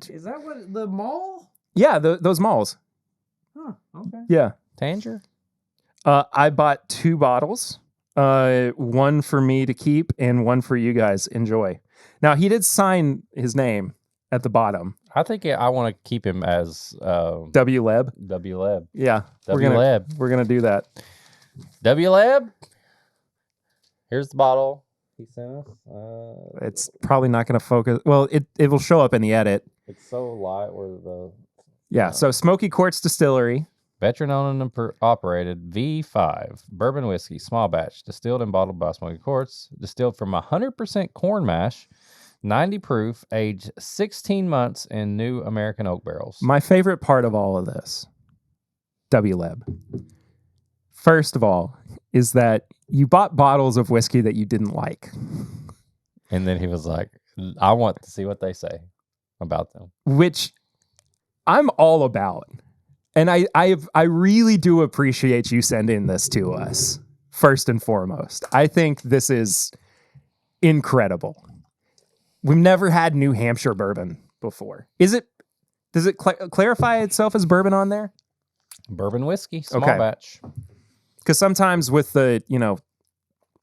S2: Is that what the mall?
S1: Yeah, those malls.
S2: Huh. Okay.
S1: Yeah,
S2: Tanger.
S1: I bought 2 bottles. One for me to keep and one for you guys. Enjoy. Now, he did sign his name at the bottom.
S2: I think I want to keep him as
S1: W. Leb.
S2: W. Leb.
S1: Yeah,
S2: W. Leb.
S1: We're gonna do that.
S2: W. Leb. Here's the bottle he sent us.
S1: It's probably not gonna focus. Well, it will show up in the edit.
S2: It's so light where the
S1: Yeah. So Smoky Quartz Distillery.
S2: Veteran owned and operated V5 bourbon whiskey, small batch, distilled and bottled by Smoky Quartz, distilled from 100% corn mash, 90 proof, aged 16 months in new American oak barrels.
S1: My favorite part of all of this, W. Leb. First of all, is that you bought bottles of whiskey that you didn't like.
S2: And then he was like, I want to see what they say about them.
S1: Which I'm all about. And I really do appreciate you sending this to us, first and foremost. I think this is incredible. We've never had New Hampshire bourbon before. Does it clarify itself as bourbon on there?
S2: Bourbon whiskey, small batch.
S1: Because sometimes with the,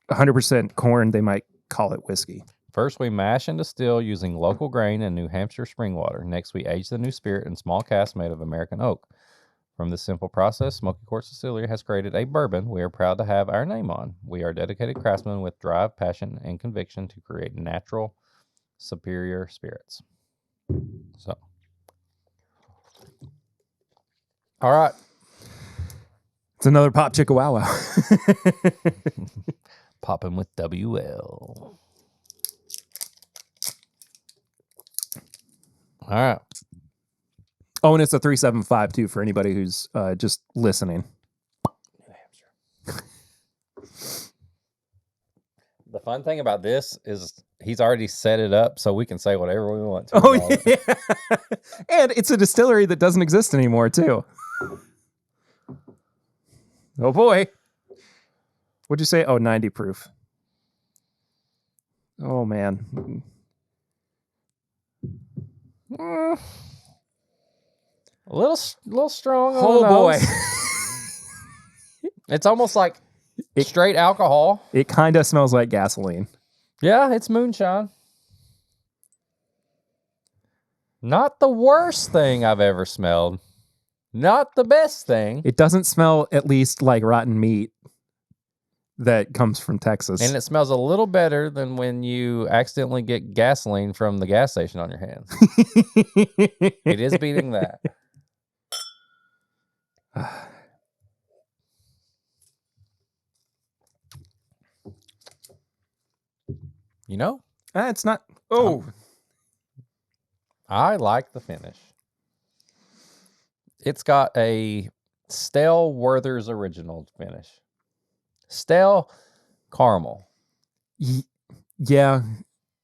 S1: 100% corn, they might call it whiskey.
S2: First, we mash and distill using local grain and New Hampshire spring water. Next, we age the new spirit in small casks made of American oak. From this simple process, Smoky Quartz Distillery has created a bourbon we are proud to have our name on. We are dedicated craftsmen with drive, passion, and conviction to create natural, superior spirits. So, all right.
S1: It's another Pop Chicka Wow Wow.
S2: Popping with WL. All right.
S1: Oh, and it's a 375 too for anybody who's just listening.
S2: New Hampshire. The fun thing about this is he's already set it up so we can say whatever we want to.
S1: Oh, yeah. And it's a distillery that doesn't exist anymore, too. Oh, boy. What'd you say? Oh, 90 proof. Oh, man.
S2: A little strong.
S1: Oh, boy.
S2: It's almost like straight alcohol.
S1: It kind of smells like gasoline.
S2: Yeah, it's moonshine. Not the worst thing I've ever smelled. Not the best thing.
S1: It doesn't smell at least like rotten meat that comes from Texas.
S2: And it smells a little better than when you accidentally get gasoline from the gas station on your hands. It is beating that. You know?
S1: It's not. Oh.
S2: I like the finish. It's got a stale Werther's original finish. Stale caramel.
S1: Yeah.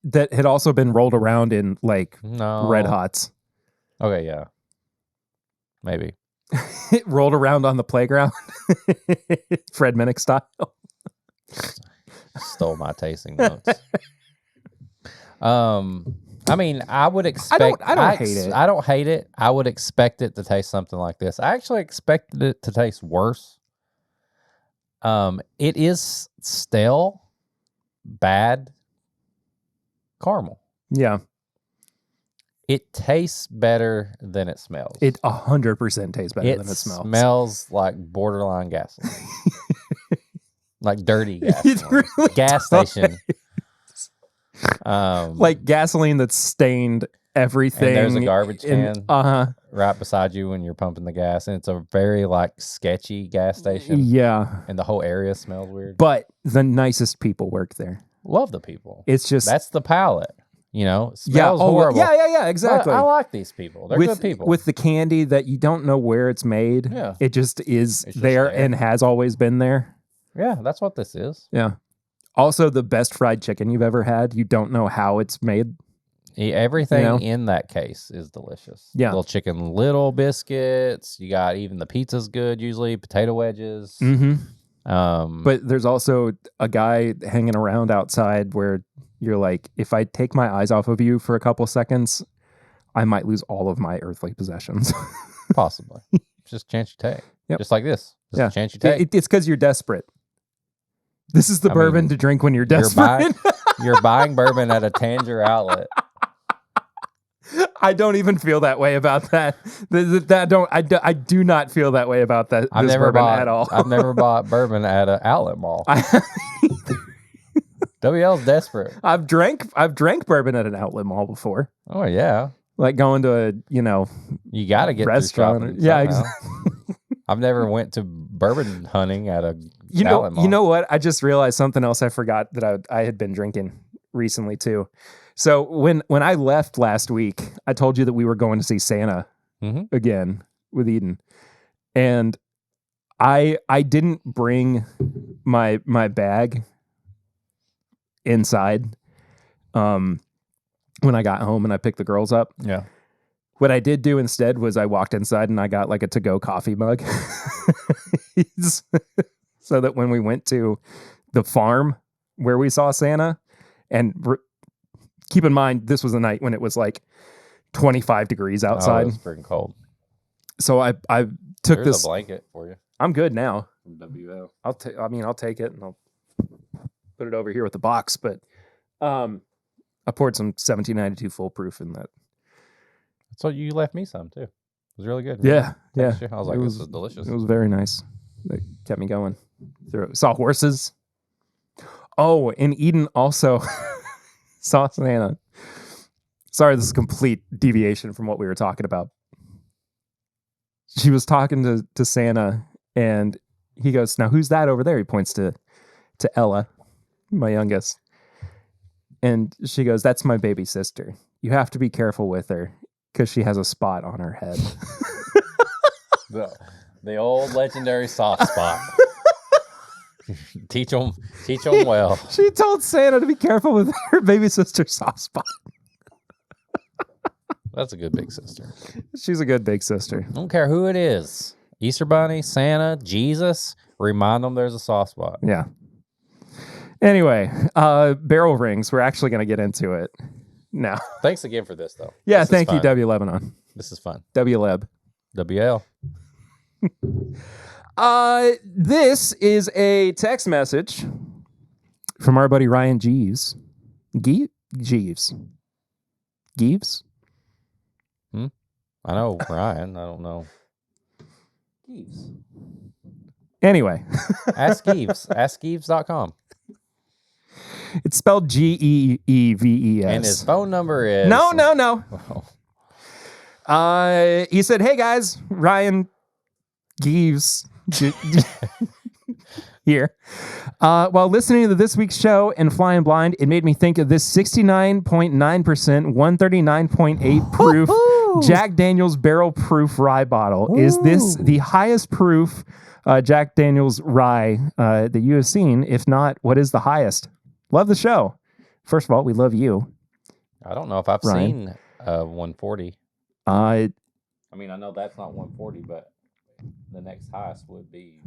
S1: That had also been rolled around in like Red Hots.
S2: Okay, yeah. Maybe.
S1: It rolled around on the playground. Fred Minnick style.
S2: Stole my tasting notes. I mean, I would expect.
S1: I don't hate it.
S2: I don't hate it. I would expect it to taste something like this. I actually expected it to taste worse. It is stale, bad caramel.
S1: Yeah.
S2: It tastes better than it smells.
S1: It 100% tastes better than it smells.
S2: It smells like borderline gasoline. Like dirty gasoline.
S1: It really
S2: gas station.
S1: Like gasoline that's stained everything.
S2: And there's a garbage can
S1: right
S2: beside you when you're pumping the gas. And it's a very sketchy gas station.
S1: Yeah.
S2: And the whole area smells weird.
S1: But the nicest people work there.
S2: Love the people.
S1: It's just...
S2: That's the palate. It smells horrible.
S1: Yeah, exactly.
S2: But I like these people. They're good people.
S1: With the candy that you don't know where it's made.
S2: Yeah.
S1: It just is there and has always been there.
S2: Yeah, that's what this is.
S1: Yeah. Also, the best fried chicken you've ever had. You don't know how it's made.
S2: Everything in that case is delicious.
S1: Yeah.
S2: Little chicken, little biscuits. You got even the pizza's good usually. Potato wedges.
S1: Mm-hmm. But there's also a guy hanging around outside where you're like, if I take my eyes off of you for a couple seconds, I might lose all of my earthly possessions.
S2: Possibly. Just a chance you take.
S1: Yep.
S2: Just like this. Just a chance you take.
S1: It's because you're desperate. This is the bourbon to drink when you're desperate.
S2: You're buying bourbon at a Tanger outlet.
S1: I don't even feel that way about that. I do not feel that way about that. This bourbon at all.
S2: I've never bought bourbon at an outlet mall. WL's desperate.
S1: I've drank bourbon at an outlet mall before.
S2: Oh yeah,
S1: like going to a
S2: you got to get
S1: restaurant. Yeah, exactly.
S2: I've never went to bourbon hunting at a outlet mall.
S1: You know what? I just realized something else I forgot that I had been drinking recently too. So when I left last week, I told you that we were going to see Santa again with Eden, and I didn't bring my bag inside when I got home and I picked the girls up.
S2: Yeah.
S1: What I did do instead was I walked inside and I got like a to-go coffee mug. So that when we went to the farm where we saw Santa, and keep in mind, this was a night when it was like 25 degrees outside.
S2: Oh, it was freaking cold.
S1: So I took
S2: There's a blanket for you.
S1: I'm good now.
S2: From WL.
S1: I'll take it and I'll put it over here with the box. But I poured some 1792 foolproof in that.
S2: So you left me some too. It was really good.
S1: Yeah.
S2: I was like, this is delicious.
S1: It was very nice. It kept me going. Saw horses. Oh, and Eden also saw Santa. Sorry, this is a complete deviation from what we were talking about. She was talking to Santa, and he goes, "Now who's that over there?" He points to Ella, my youngest. And she goes, "That's my baby sister. You have to be careful with her because she has a spot on her head."
S2: The old legendary soft spot. Teach them well.
S1: She told Santa to be careful with her baby sister's soft spot.
S2: That's a good big sister.
S1: She's a good big sister.
S2: I don't care who it is. Easter Bunny, Santa, Jesus. Remind them there's a soft spot.
S1: Yeah. Anyway, barrel rings. We're actually going to get into it now.
S2: Thanks again for this, though.
S1: Yeah, thank you, W. Lebanon.
S2: This is fun.
S1: W. Leb.
S2: WL.
S1: This is a text message from our buddy Ryan Jeeves. Jeeves?
S2: I know Ryan. I don't know. Jeeves.
S1: Anyway.
S2: Ask Jeeves. AskJeeves.com.
S1: It's spelled Geeves.
S2: And his phone number is...
S1: No.
S2: Oh.
S1: He said, "Hey guys, Ryan Jeeves here. While listening to this week's show and Flying Blind, it made me think of this 69.9%, 139.8 proof Jack Daniel's barrel proof rye bottle. Ooh. Is this the highest proof Jack Daniel's rye that you have seen? If not, what is the highest? Love the show. First of all, we love you.
S2: I don't know if I've seen 140. I mean, I know that's not 140, but the next highest would be.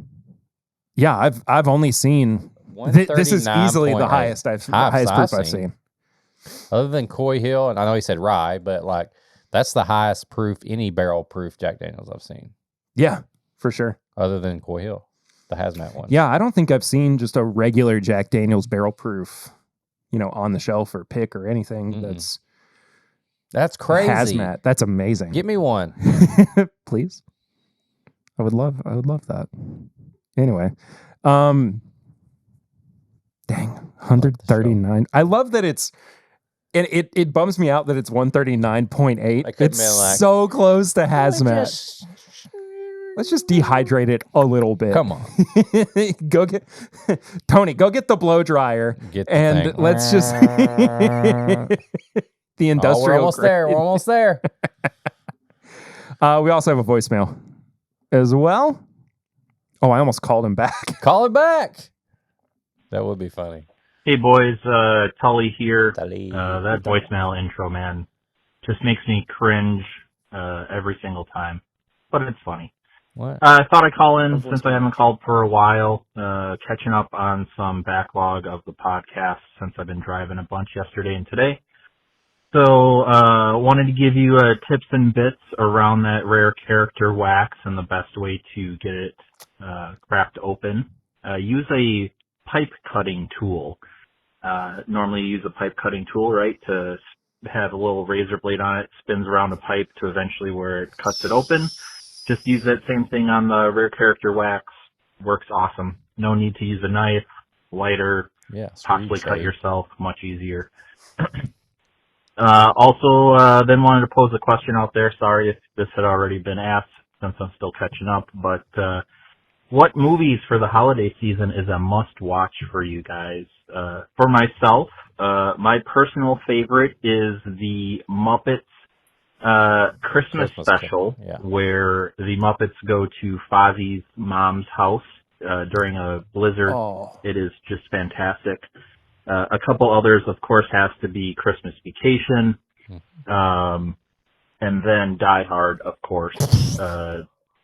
S1: Yeah, I've only seen. This is easily the highest proof I've seen.
S2: Other than Coy Hill, and I know he said rye, but like that's the highest proof, any barrel proof Jack Daniels I've seen.
S1: Yeah, for sure.
S2: Other than Coy Hill, the hazmat one.
S1: Yeah, I don't think I've seen just a regular Jack Daniels barrel proof, on the shelf or pick or anything.
S2: Mm-mm. That's crazy.
S1: Hazmat. That's amazing.
S2: Get me one.
S1: Please. I would love that. Anyway, dang, 139. I love that it's, and it bums me out that it's 139.8. It's so close to hazmat. Let's just dehydrate it a little bit.
S2: Come on.
S1: Go get Tony, go get the blow dryer. Let's just the industrial.
S2: We're almost there. We're almost there.
S1: We also have a voicemail as well. Oh, I almost called him back.
S2: Call him back. That would be funny.
S3: Hey boys, Tully here.
S2: Tully.
S3: That voicemail intro, man, just makes me cringe every single time. But it's funny.
S2: What?
S3: I thought I'd call in since I haven't called for a while, catching up on some backlog of the podcast since I've been driving a bunch yesterday and today. So, wanted to give you tips and bits around that rare character wax and the best way to get it cracked open. Use a pipe cutting tool. Normally you use a pipe cutting tool, right, to have a little razor blade on it, spins around the pipe to eventually where it cuts it open. Just use that same thing on the rare character wax. Works awesome. No need to use a knife, lighter, possibly cut yourself, much easier. Also, then wanted to pose a question out there. Sorry if this had already been asked since I'm still catching up, but what movies for the holiday season is a must-watch for you guys? For myself, my personal favorite is the Muppets Christmas special, where the Muppets go to Fozzie's mom's house during a blizzard. Oh. It is just fantastic. A couple others, of course, has to be Christmas Vacation, and then Die Hard, of course,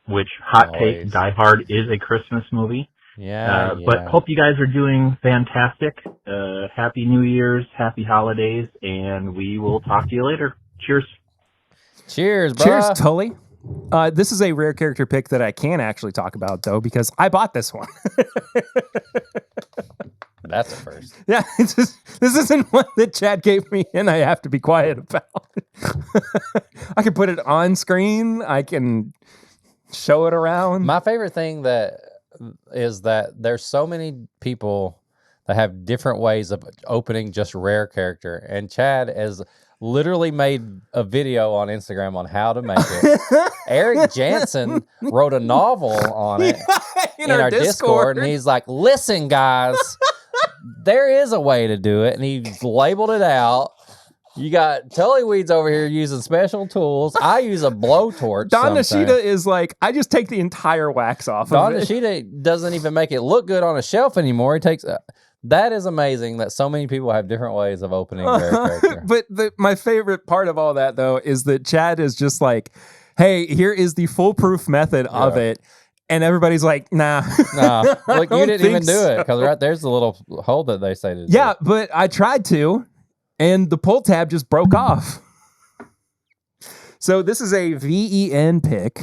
S3: which, hot take, Die Hard is a Christmas movie. But hope you guys are doing fantastic. Happy New Year's, happy holidays, and we will talk to you later. Cheers.
S2: Cheers, bro.
S1: Cheers, Tully. This is a rare character pick that I can actually talk about, though, because I bought this one.
S2: That's a first.
S1: Yeah, this isn't one that Chad gave me, and I have to be quiet about. I can put it on screen. I can show it around.
S2: My favorite thing is that there's so many people that have different ways of opening just rare character, and Chad has literally made a video on Instagram on how to make it. Eric Jansen wrote a novel on it in our Discord, and he's like, listen, guys, there is a way to do it, and he's labeled it out. You got Tully Weeds over here using special tools. I use a blowtorch.
S1: Don Nishida is like, I just take the entire wax off
S2: Don
S1: of it.
S2: Nishida doesn't even make it look good on a shelf anymore. He takes... that is amazing that so many people have different ways of opening their character.
S1: But my favorite part of all that, though, is that Chad is just like, hey, here is the foolproof method of it. And everybody's like, nah.
S2: Look, you didn't even do it, because right there's the little hole that they say to do.
S1: Yeah, but I tried to, and the pull tab just broke off. So this is a VEN pick.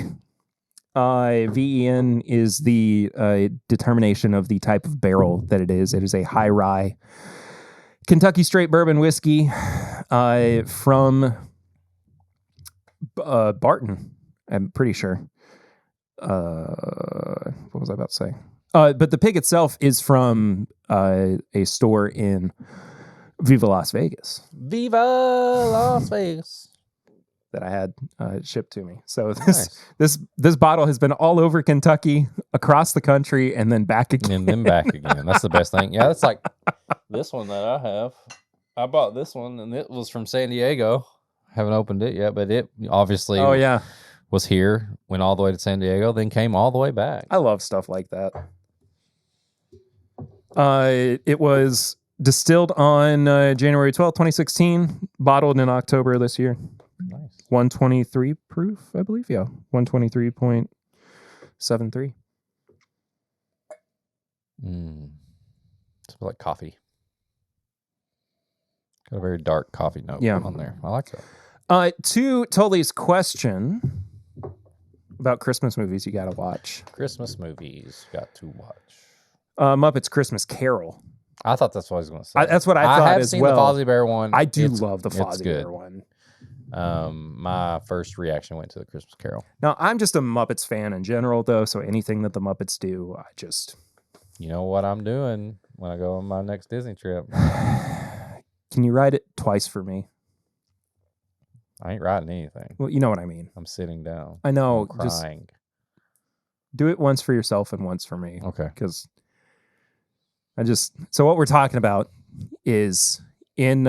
S1: VEN is the determination of the type of barrel that it is. It is a high rye Kentucky straight bourbon whiskey from Barton, I'm pretty sure. What was I about to say? But the pick itself is from a store in Viva Las Vegas.
S2: Viva Las Vegas.
S1: That I had shipped to me. So this bottle has been all over Kentucky, across the country, and then back again.
S2: And then back again. That's the best thing. Yeah, that's like this one that I have. I bought this one, and it was from San Diego. Haven't opened it yet, but it obviously was here, went all the way to San Diego, then came all the way back.
S1: I love stuff like that. It was distilled on January 12th, 2016, bottled in October this year.
S2: Nice.
S1: 123 proof, I believe. Yeah, 123.73.
S2: It's like coffee. Got a very dark coffee note on there. I like that.
S1: To Tully's question about Christmas movies you got to watch.
S2: Christmas movies got to watch.
S1: Muppets Christmas Carol.
S2: I thought that's what I was going to say.
S1: That's what I thought
S2: have
S1: as
S2: seen
S1: well.
S2: the Fozzie Bear one.
S1: I do love the Fozzie Bear one.
S2: My first reaction went to the Christmas Carol.
S1: Now, I'm just a Muppets fan in general, though, so anything that the Muppets do, I just...
S2: You know what I'm doing when I go on my next Disney trip?
S1: Can you write it twice for me?
S2: I ain't writing anything.
S1: Well, you know what I mean.
S2: I'm sitting down.
S1: I know.
S2: I'm crying.
S1: Just do it once for yourself and once for me.
S2: Okay.
S1: Because so what we're talking about is in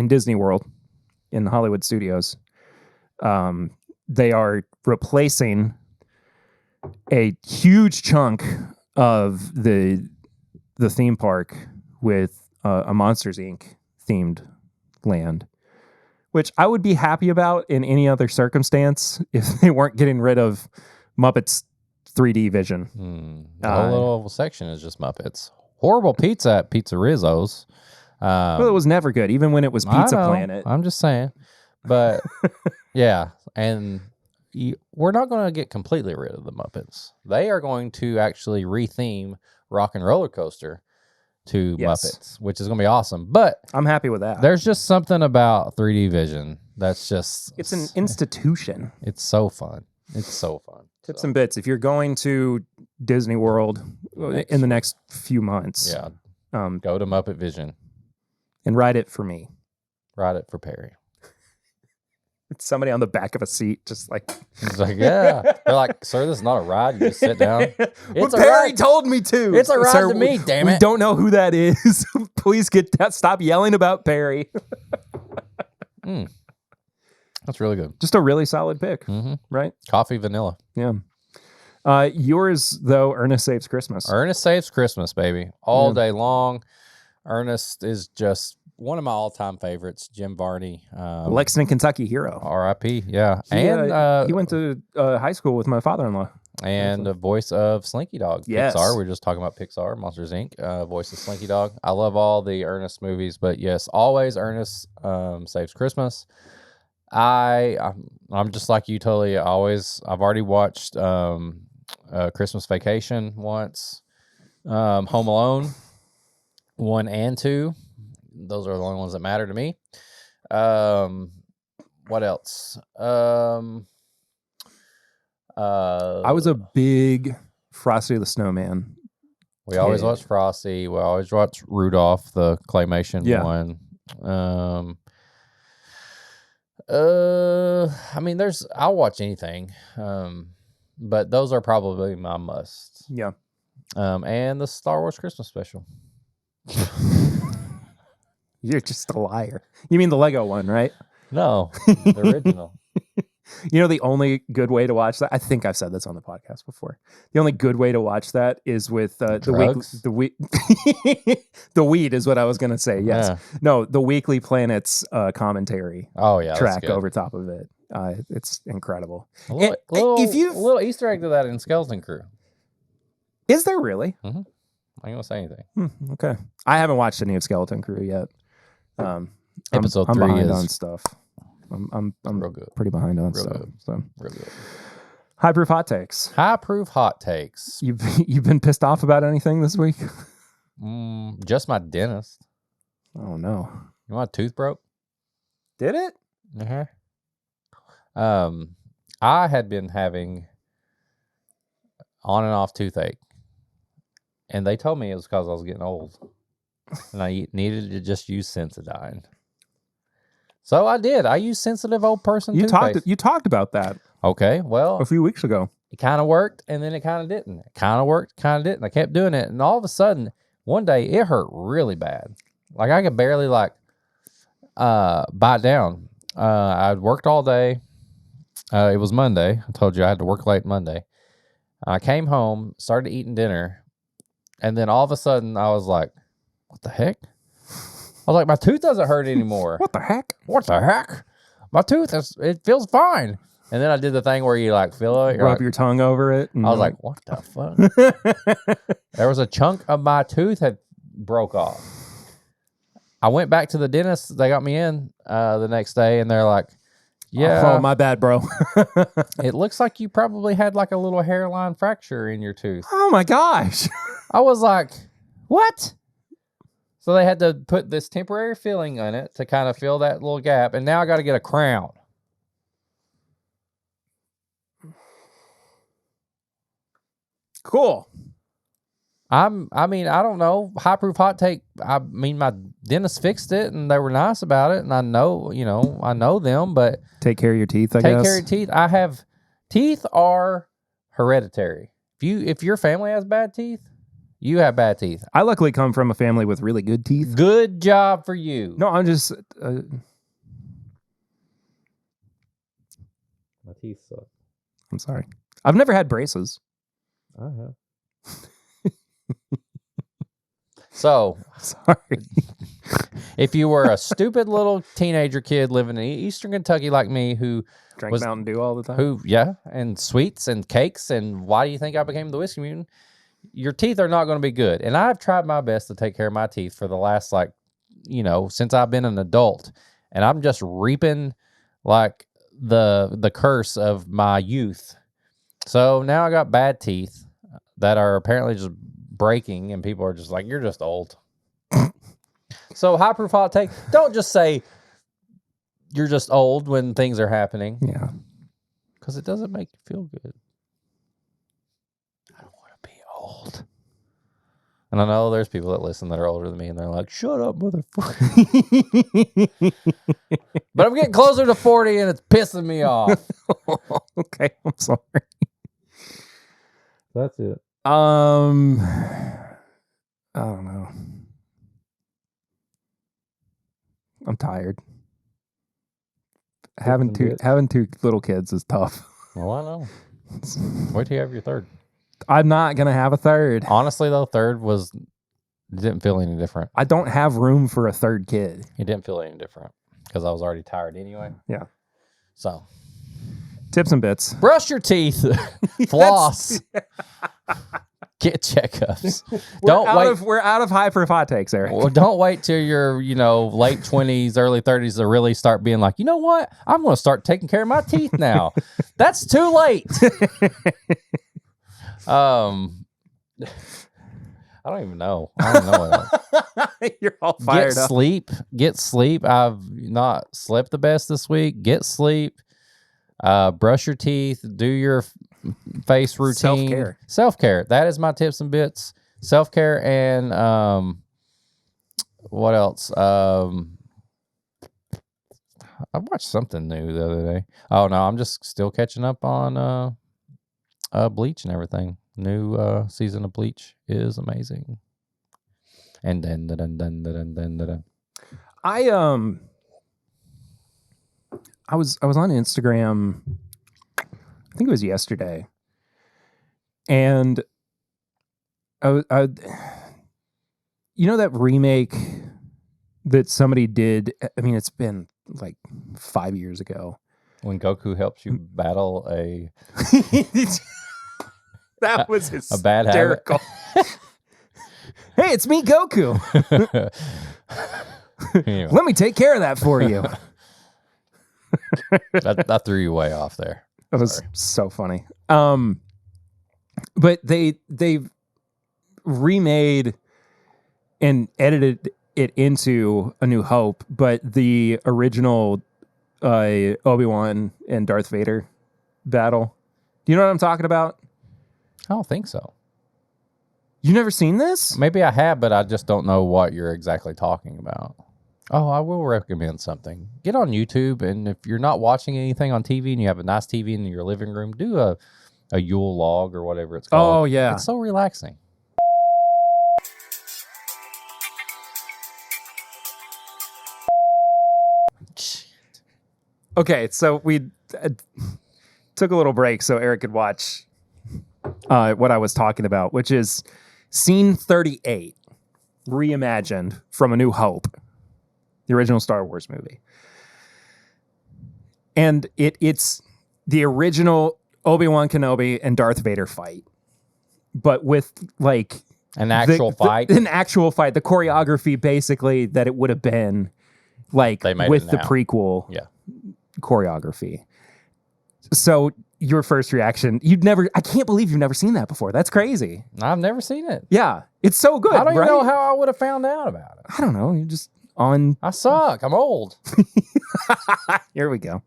S1: Disney World, in Hollywood Studios, they are replacing a huge chunk of the theme park with a Monsters Inc. themed land, which I would be happy about in any other circumstance if they weren't getting rid of Muppets 3D vision.
S2: The whole little section is just Muppets. Horrible pizza at Pizza Rizzo's.
S1: Well, it was never good, even when it was Pizza Planet.
S2: I'm just saying. But, yeah, and we're not going to get completely rid of the Muppets. They are going to actually retheme Rock and Roller Coaster to Muppets, which is going to be awesome. But
S1: I'm happy with that.
S2: There's just something about 3D vision that's just...
S1: It's an institution.
S2: It's so fun. It's so fun.
S1: Tips and bits. If you're going to Disney World in the next few months,
S2: go to Muppet Vision
S1: and ride it for me.
S2: Ride it for Perry.
S1: It's somebody on the back of a seat, just like
S2: he's like, yeah. They're like, sir, this is not a ride. You just sit down.
S1: It's Perry told me to.
S2: It's a ride to me. Damn it.
S1: We don't know who that is. Please stop yelling about Perry.
S2: That's really good.
S1: Just a really solid pick, right?
S2: Coffee vanilla.
S1: Yeah. Yours, though, Ernest Saves Christmas.
S2: Ernest Saves Christmas, baby. All day long. Ernest is just one of my all-time favorites. Jim Varney.
S1: Lexington, Kentucky hero.
S2: R.I.P. Yeah.
S1: He went to high school with my father-in-law.
S2: And the voice of Slinky Dog.
S1: Yes.
S2: Pixar. We're just talking about Pixar, Monsters, Inc. Voice of Slinky Dog. I love all the Ernest movies, but yes, always Ernest Saves Christmas. I'm just like you, totally. I've already watched Christmas Vacation once, Home Alone 1 and 2. Those are the only ones that matter to me. What else?
S1: I was a big Frosty the Snowman.
S2: We always watch Frosty. We always watch Rudolph, the claymation one. I mean, I'll watch anything. But those are probably my musts.
S1: Yeah.
S2: And the Star Wars Christmas special.
S1: You're just a liar. You mean the Lego one, right?
S2: No, the original.
S1: You know, the only good way to watch that, I think I've said this on the podcast before. The only good way to watch that is with the weed is what I was going to say. Yes.
S2: Yeah.
S1: No, the Weekly Planet's commentary track over top of it. It's incredible.
S2: A little Easter egg to that in Skeleton Crew.
S1: Is there really?
S2: Mm-hmm. I ain't going to say anything.
S1: Okay. I haven't watched any of Skeleton Crew yet.
S2: Episode
S1: I'm
S2: 3
S1: behind
S2: is
S1: on stuff. I'm
S2: real good.
S1: Pretty behind on
S2: real
S1: stuff.
S2: Good.
S1: So
S2: real good.
S1: High proof hot takes.
S2: High proof hot takes.
S1: You've been pissed off about anything this week?
S2: Just my dentist.
S1: Oh no!
S2: You want a tooth broke?
S1: Did it?
S2: I had been having on and off toothache, and they told me it was because I was getting old, and I needed to just use Sensodyne. So I did. I used sensitive old person toothpaste.
S1: You talked about that.
S2: Okay, well,
S1: a few weeks ago.
S2: It kind of worked, and then it kind of didn't. It kind of worked, kind of didn't. I kept doing it, and all of a sudden, one day, it hurt really bad. Like, I could barely, bite down. I'd worked all day. It was Monday. I told you I had to work late Monday. I came home, started eating dinner, and then all of a sudden, I was like, what the heck? I was like, my tooth doesn't hurt anymore.
S1: What the heck?
S2: What the heck? My tooth, it feels fine. And then I did the thing where you feel it.
S1: Rub your tongue over it.
S2: I was like, what the fuck? There was a chunk of my tooth had broke off. I went back to the dentist. They got me in the next day, and they're like, yeah.
S1: Oh, my bad, bro.
S2: It looks like you probably had like a little hairline fracture in your tooth.
S1: Oh, my gosh.
S2: I was like, what? So they had to put this temporary filling on it to kind of fill that little gap. And now I got to get a crown.
S1: Cool.
S2: I mean, I don't know. High proof hot take. I mean, my dentist fixed it and they were nice about it. And I know, I know them, but
S1: Take care of your teeth, I
S2: take
S1: guess.
S2: care of your teeth. Teeth are hereditary. If your family has bad teeth, you have bad teeth.
S1: I luckily come from a family with really good teeth.
S2: Good job for you.
S1: No, I'm just...
S2: My teeth suck.
S1: I'm sorry. I've never had braces.
S2: I have. So,
S1: Sorry.
S2: if you were a stupid little teenager kid living in Eastern Kentucky like me who
S1: Drank Mountain Dew all the time.
S2: and sweets and cakes, and why do you think I became the whiskey mutant? Your teeth are not going to be good. And I've tried my best to take care of my teeth for the last, since I've been an adult. And I'm just reaping, the curse of my youth. So now I got bad teeth that are apparently just breaking, and people are just like, you're just old. So high proof hot take, don't just say you're just old when things are happening.
S1: Yeah.
S2: Because it doesn't make you feel good. I don't want to be old. And I know there's people that listen that are older than me, and they're like, shut up, motherfucker. But I'm getting closer to 40, and it's pissing me off.
S1: Okay, I'm sorry.
S2: That's it.
S1: I don't know. I'm tired. Having two little kids is tough.
S2: Well, I know. Wait till you have your third.
S1: I'm not gonna have a third.
S2: Honestly, though, third didn't feel any different.
S1: I don't have room for a third kid.
S2: It didn't feel any different because I was already tired anyway.
S1: Yeah.
S2: So,
S1: tips and bits.
S2: brush your teeth, floss, get checkups.
S1: We're out of high proof hot takes, Eric.
S2: Well, don't wait till you're, late 20s, early 30s to really start being like, you know what? I'm going to start taking care of my teeth now. That's too late. I don't even know. I don't know what
S1: You're all fired up.
S2: Get sleep. I've not slept the best this week. Get sleep. Brush your teeth. Do your face routine. Self-care. That is my tips and bits. Self-care and what else? I watched something new the other day. Oh no, I'm just still catching up on Bleach and everything. New season of Bleach is amazing. And then
S1: I was on Instagram, I think it was yesterday, and I that remake that somebody did. I mean, it's been like 5 years ago.
S2: When Goku helps you battle a
S1: that was hysterical.
S2: A bad habit.
S1: Hey, it's me, Goku.
S2: Anyway.
S1: Let me take care of that for you.
S2: That threw you way off there.
S1: That was so funny. But they remade and edited it into A New Hope, but the original Obi-Wan and Darth Vader battle. Do you know what I'm talking about?
S2: I don't think so.
S1: You never seen this?
S2: Maybe I have, but I just don't know what you're exactly talking about. Oh, I will recommend something. Get on YouTube, and if you're not watching anything on TV and you have a nice TV in your living room, do a Yule log or whatever it's called.
S1: Oh, yeah.
S2: It's so relaxing.
S1: Okay, so we took a little break so Eric could watch what I was talking about, which is Scene 38, reimagined from A New Hope, the original Star Wars movie. And it's the original Obi-Wan Kenobi and Darth Vader fight, but with like
S2: An actual fight?
S1: An actual fight. The choreography, basically, that it would have been like with the prequel choreography. So your first reaction, I can't believe you've never seen that before. That's crazy.
S2: I've never seen it.
S1: Yeah. It's so good.
S2: I don't even know how I would have found out about it.
S1: I don't know. You're just on.
S2: I suck. I'm old.
S1: Here we go.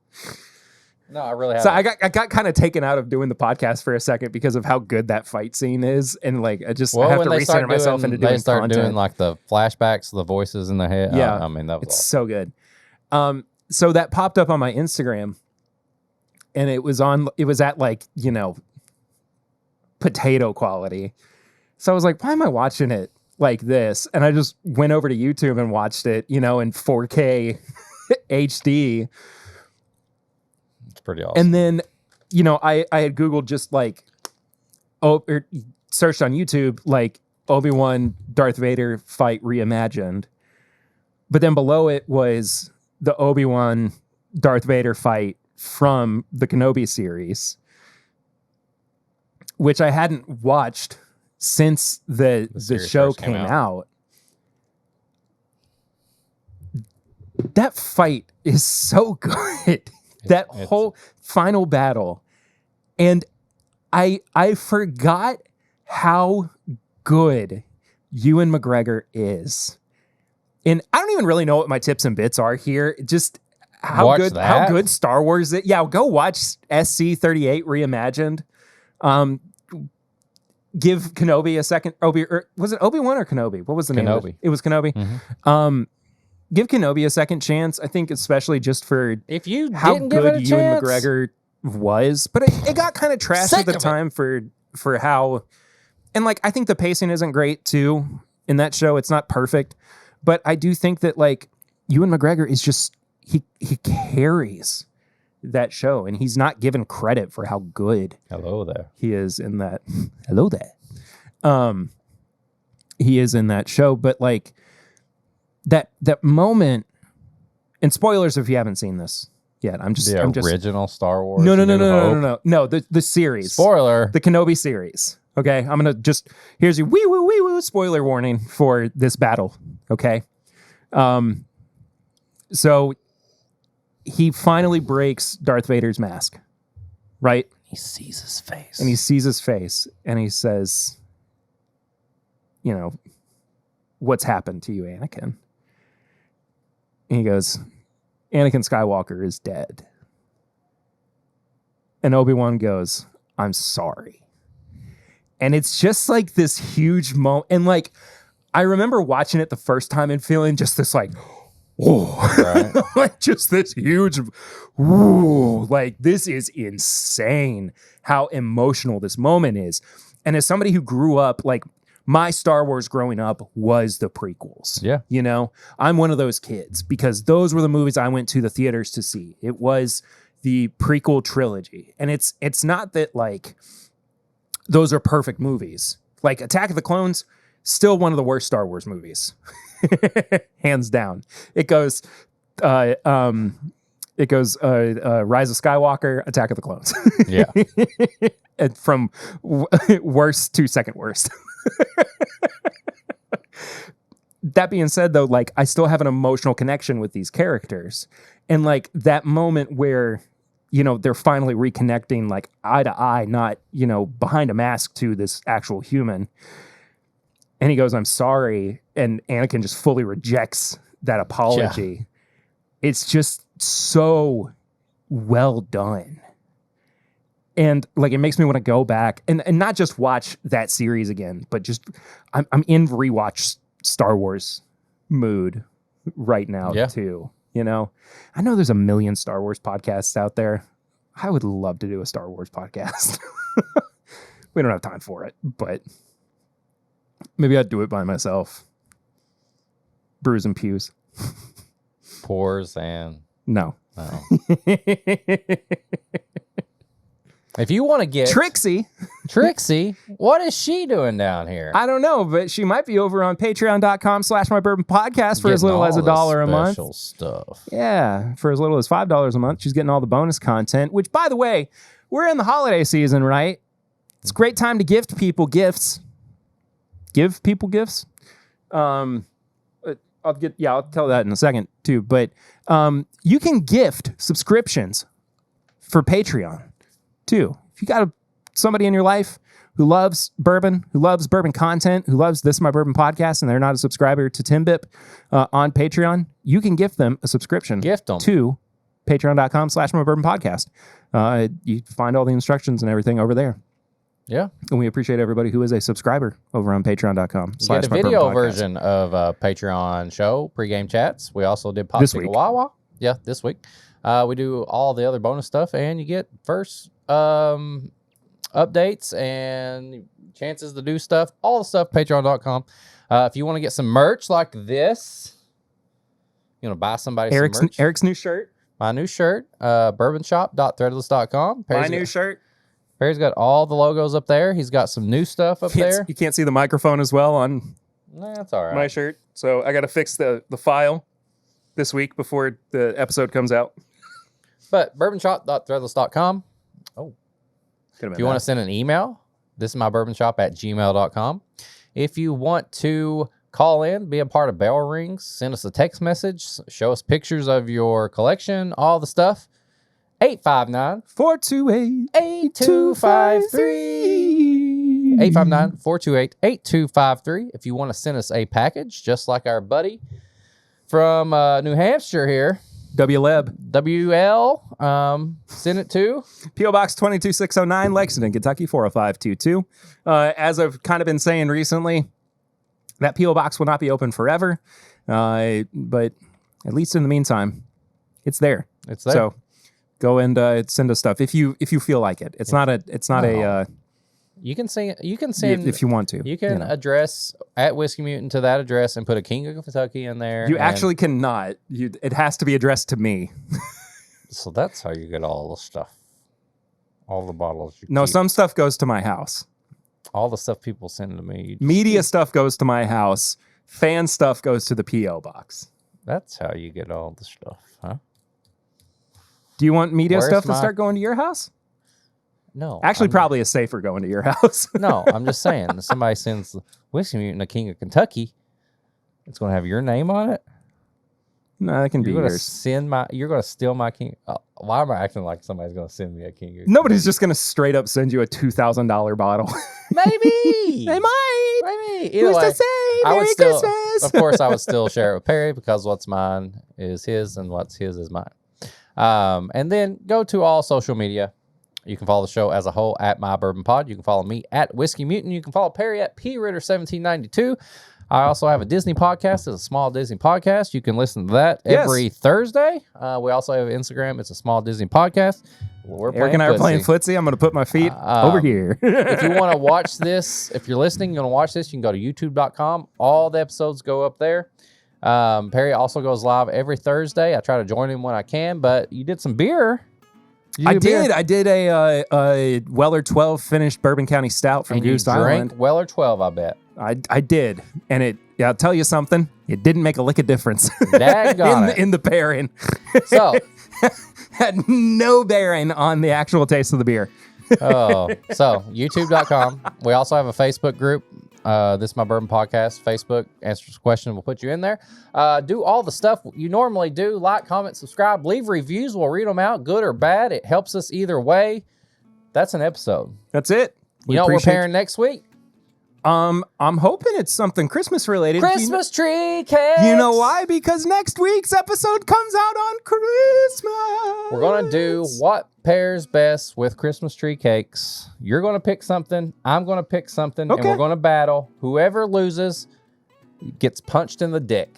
S2: No, I really haven't.
S1: So I got kind of taken out of doing the podcast for a second because of how good that fight scene is, and like I have to recenter myself into doing.
S2: They start
S1: content.
S2: doing like the flashbacks, the voices in their head.
S1: Yeah,
S2: I mean that was
S1: it's so good. So that popped up on my Instagram, and it was at like potato quality. So I was like, why am I watching it like this? And I just went over to YouTube and watched it, in 4K HD.
S2: Pretty awesome.
S1: And then, I had Googled just like, or searched on YouTube, like Obi-Wan Darth Vader fight reimagined. But then below it was the Obi-Wan Darth Vader fight from the Kenobi series, which I hadn't watched since the show came out. That fight is so good. That whole final battle. And I forgot how good Ewan McGregor is. And I don't even really know what my tips and bits are here. Just how good Star Wars is. Yeah, go watch SC-38 Reimagined. Give Kenobi a second. Was it Obi-Wan or Kenobi? What was the name of it? It was Kenobi.
S2: Mm-hmm.
S1: Give Kenobi a second chance. I think especially just for
S2: if you
S1: how
S2: didn't give it a
S1: good
S2: chance,
S1: Ewan McGregor was. But it got kind of trashed at the time for how, and like I think the pacing isn't great too in that show. It's not perfect, but I do think that like Ewan McGregor is just he carries that show, and he's not given credit for how good he is in that. Hello there. He is in that show, but like that moment, and spoilers if you haven't seen this yet. I'm just
S2: original Star Wars.
S1: No, the series.
S2: Spoiler.
S1: The Kenobi series. Okay, I'm gonna here's your wee woo spoiler warning for this battle. Okay, so he finally breaks Darth Vader's mask, right?
S2: He sees his face,
S1: and he says, what's happened to you, Anakin? And he goes, Anakin Skywalker is dead. And Obi-Wan goes, I'm sorry. And it's just like this huge moment. And like, I remember watching it the first time and feeling just this like, right. Like just this huge, like this is insane how emotional this moment is. And as somebody who grew up, like my Star Wars growing up was the prequels.
S2: Yeah.
S1: I'm one of those kids because those were the movies I went to the theaters to see. It was the prequel trilogy. And it's not that like those are perfect movies. Like Attack of the Clones, still one of the worst Star Wars movies. Hands down. It goes Rise of Skywalker, Attack of the Clones.
S2: Yeah.
S1: And from worst to second worst. That being said, though, like I still have an emotional connection with these characters, and like that moment where they're finally reconnecting, like eye to eye, not behind a mask to this actual human. And he goes, "I'm sorry," and Anakin just fully rejects that apology. Yeah. It's just so well done. And like it makes me want to go back and not just watch that series again, but just I'm in rewatch Star Wars mood right now too. I know there's a million Star Wars podcasts out there. I would love to do a Star Wars podcast. We don't have time for it, but maybe I'd do it by myself. Brews and pews.
S2: Pours and
S1: no.
S2: If you want to get
S1: Trixie,
S2: what is she doing down here?
S1: I don't know, but she might be over on patreon.com/mybourbonpodcast for as little as $1 a month.
S2: Special stuff.
S1: Yeah, for as little as $5 a month, she's getting all the bonus content, which by the way, we're in the holiday season, right? It's a great time to gift people gifts. give people gifts. I'll tell that in a second too. But you can gift subscriptions for Patreon too. If you got somebody in your life who loves bourbon content, who loves This Is My Bourbon podcast, and they're not a subscriber to Timbip on Patreon, you can gift them a subscription.
S2: Gift them
S1: to patreon.com/mybourbonpodcast. You find all the instructions and everything over there.
S2: Yeah.
S1: And we appreciate everybody who is a subscriber over on patreon.com.
S2: You get a video version of a Patreon show, pregame chats. We also did Pop
S1: This
S2: Ticket
S1: week.
S2: Wawa. Yeah, this week. We do all the other bonus stuff, and you get first updates and chances to do stuff. All the stuff, patreon.com. If you want to get some merch like this, you want to buy somebody some merch.
S1: Eric's new shirt.
S2: My new shirt, bourbonshop.threadless.com.
S1: My new shirt.
S2: Perry's got all the logos up there. He's got some new stuff up there.
S1: You can't see the microphone as well on
S2: That's all right.
S1: my shirt. So I got to fix the file this week before the episode comes out.
S2: But bourbonshop.threadless.com. Oh. If you want to send an email, this is my bourbonshop@gmail.com. If you want to call in, be a part of Bell Rings, send us a text message, show us pictures of your collection, all the stuff. 859-428-8253. 859-428-8253. If you want to send us a package, just like our buddy from New Hampshire here, WL, send it to
S1: P.O. Box 22609, Lexington, Kentucky 40522. As I've kind of been saying recently, that P.O. Box will not be open forever, but at least in the meantime, it's there.
S2: It's there.
S1: So go and send us stuff if you feel like it. It's not a.
S2: You can send. You can send
S1: if you want to.
S2: You can address at Whiskey Mutant to that address and put a King of Kentucky in there.
S1: You actually cannot. It has to be addressed to me.
S2: So that's how you get all the stuff, all the bottles.
S1: No,
S2: keep.
S1: some stuff goes to my house.
S2: All the stuff people send to me.
S1: Media stuff goes to my house. Fan stuff goes to the P.O. Box.
S2: That's how you get all the stuff, huh?
S1: Do you want media
S2: Where's
S1: stuff to start going to your house?
S2: No.
S1: Actually, probably is safer going to your house.
S2: No, I'm just saying. If somebody sends Whiskey Mutant a King of Kentucky, it's going to have your name on it.
S1: No, that can be
S2: You're going to
S1: yours.
S2: You're going to steal my King. Why am I acting like somebody's going to send me a King of
S1: Nobody's just going to straight up send you a $2,000 bottle.
S2: Maybe.
S1: They might.
S2: Maybe. Either
S1: Who's
S2: way,
S1: to say?
S2: I would
S1: Merry
S2: still,
S1: Christmas.
S2: Of course, I would still share it with Perry because what's mine is his and what's his is mine. And then go to all social media. You can follow the show as a whole at My Bourbon Pod. You can follow me at Whiskey Mutant. You can follow Perry at PRitter1792. I also have a Disney podcast. It's a small Disney podcast. You can listen to that every Thursday. We also have Instagram. It's a small Disney podcast.
S1: Eric and I are playing footsie. I'm going to put my feet over here.
S2: If you want to watch this, if you're listening, you want to watch this, you can go to youtube.com. All the episodes go up there. Perry also goes live every Thursday. I try to join him when I can, but you did some beer.
S1: I did a Weller 12 finished Bourbon County Stout from
S2: And
S1: Goose
S2: you
S1: Island.
S2: drank Weller 12, I bet.
S1: I did, and I'll tell you something. It didn't make a lick of difference in the pairing.
S2: So
S1: had no bearing on the actual taste of the beer.
S2: so youtube.com. We also have a Facebook group. This is My Bourbon Podcast. Facebook, answers a question. We'll put you in there. Do all the stuff you normally do. Like, comment, subscribe, leave reviews. We'll read them out, good or bad. It helps us either way. That's an episode.
S1: That's it.
S2: You know what we're pairing next week?
S1: I'm hoping it's something Christmas related.
S2: Christmas tree cakes.
S1: You know why? Because next week's episode comes out on Christmas.
S2: We're going to do what pairs best with Christmas tree cakes. You're going to pick something. I'm going to pick something.
S1: Okay.
S2: And we're going to battle. Whoever loses gets punched in the dick.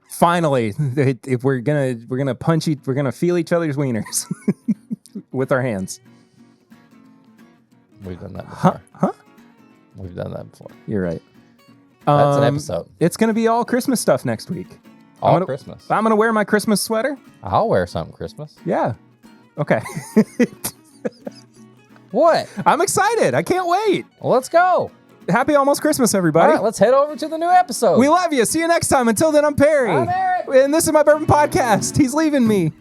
S1: Finally, if we're gonna punch we're gonna feel each other's wieners with our hands.
S2: We've done that before.
S1: Huh?
S2: We've done that before.
S1: You're right.
S2: That's an episode.
S1: It's gonna be all Christmas stuff next week.
S2: Christmas.
S1: I'm gonna wear my Christmas sweater.
S2: I'll wear something Christmas.
S1: Yeah. Okay.
S2: What?
S1: I'm excited. I can't wait.
S2: Well, let's go.
S1: Happy almost Christmas, everybody.
S2: All right, let's head over to the new episode.
S1: We love you. See you next time. Until then, I'm Perry.
S2: I'm Eric.
S1: And this is My Bourbon Podcast. He's leaving me.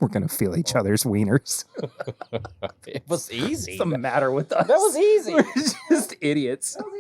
S1: We're gonna feel each other's wieners.
S2: It was easy.
S1: What's the matter with us?
S2: That was easy.
S1: We're just idiots.
S2: That was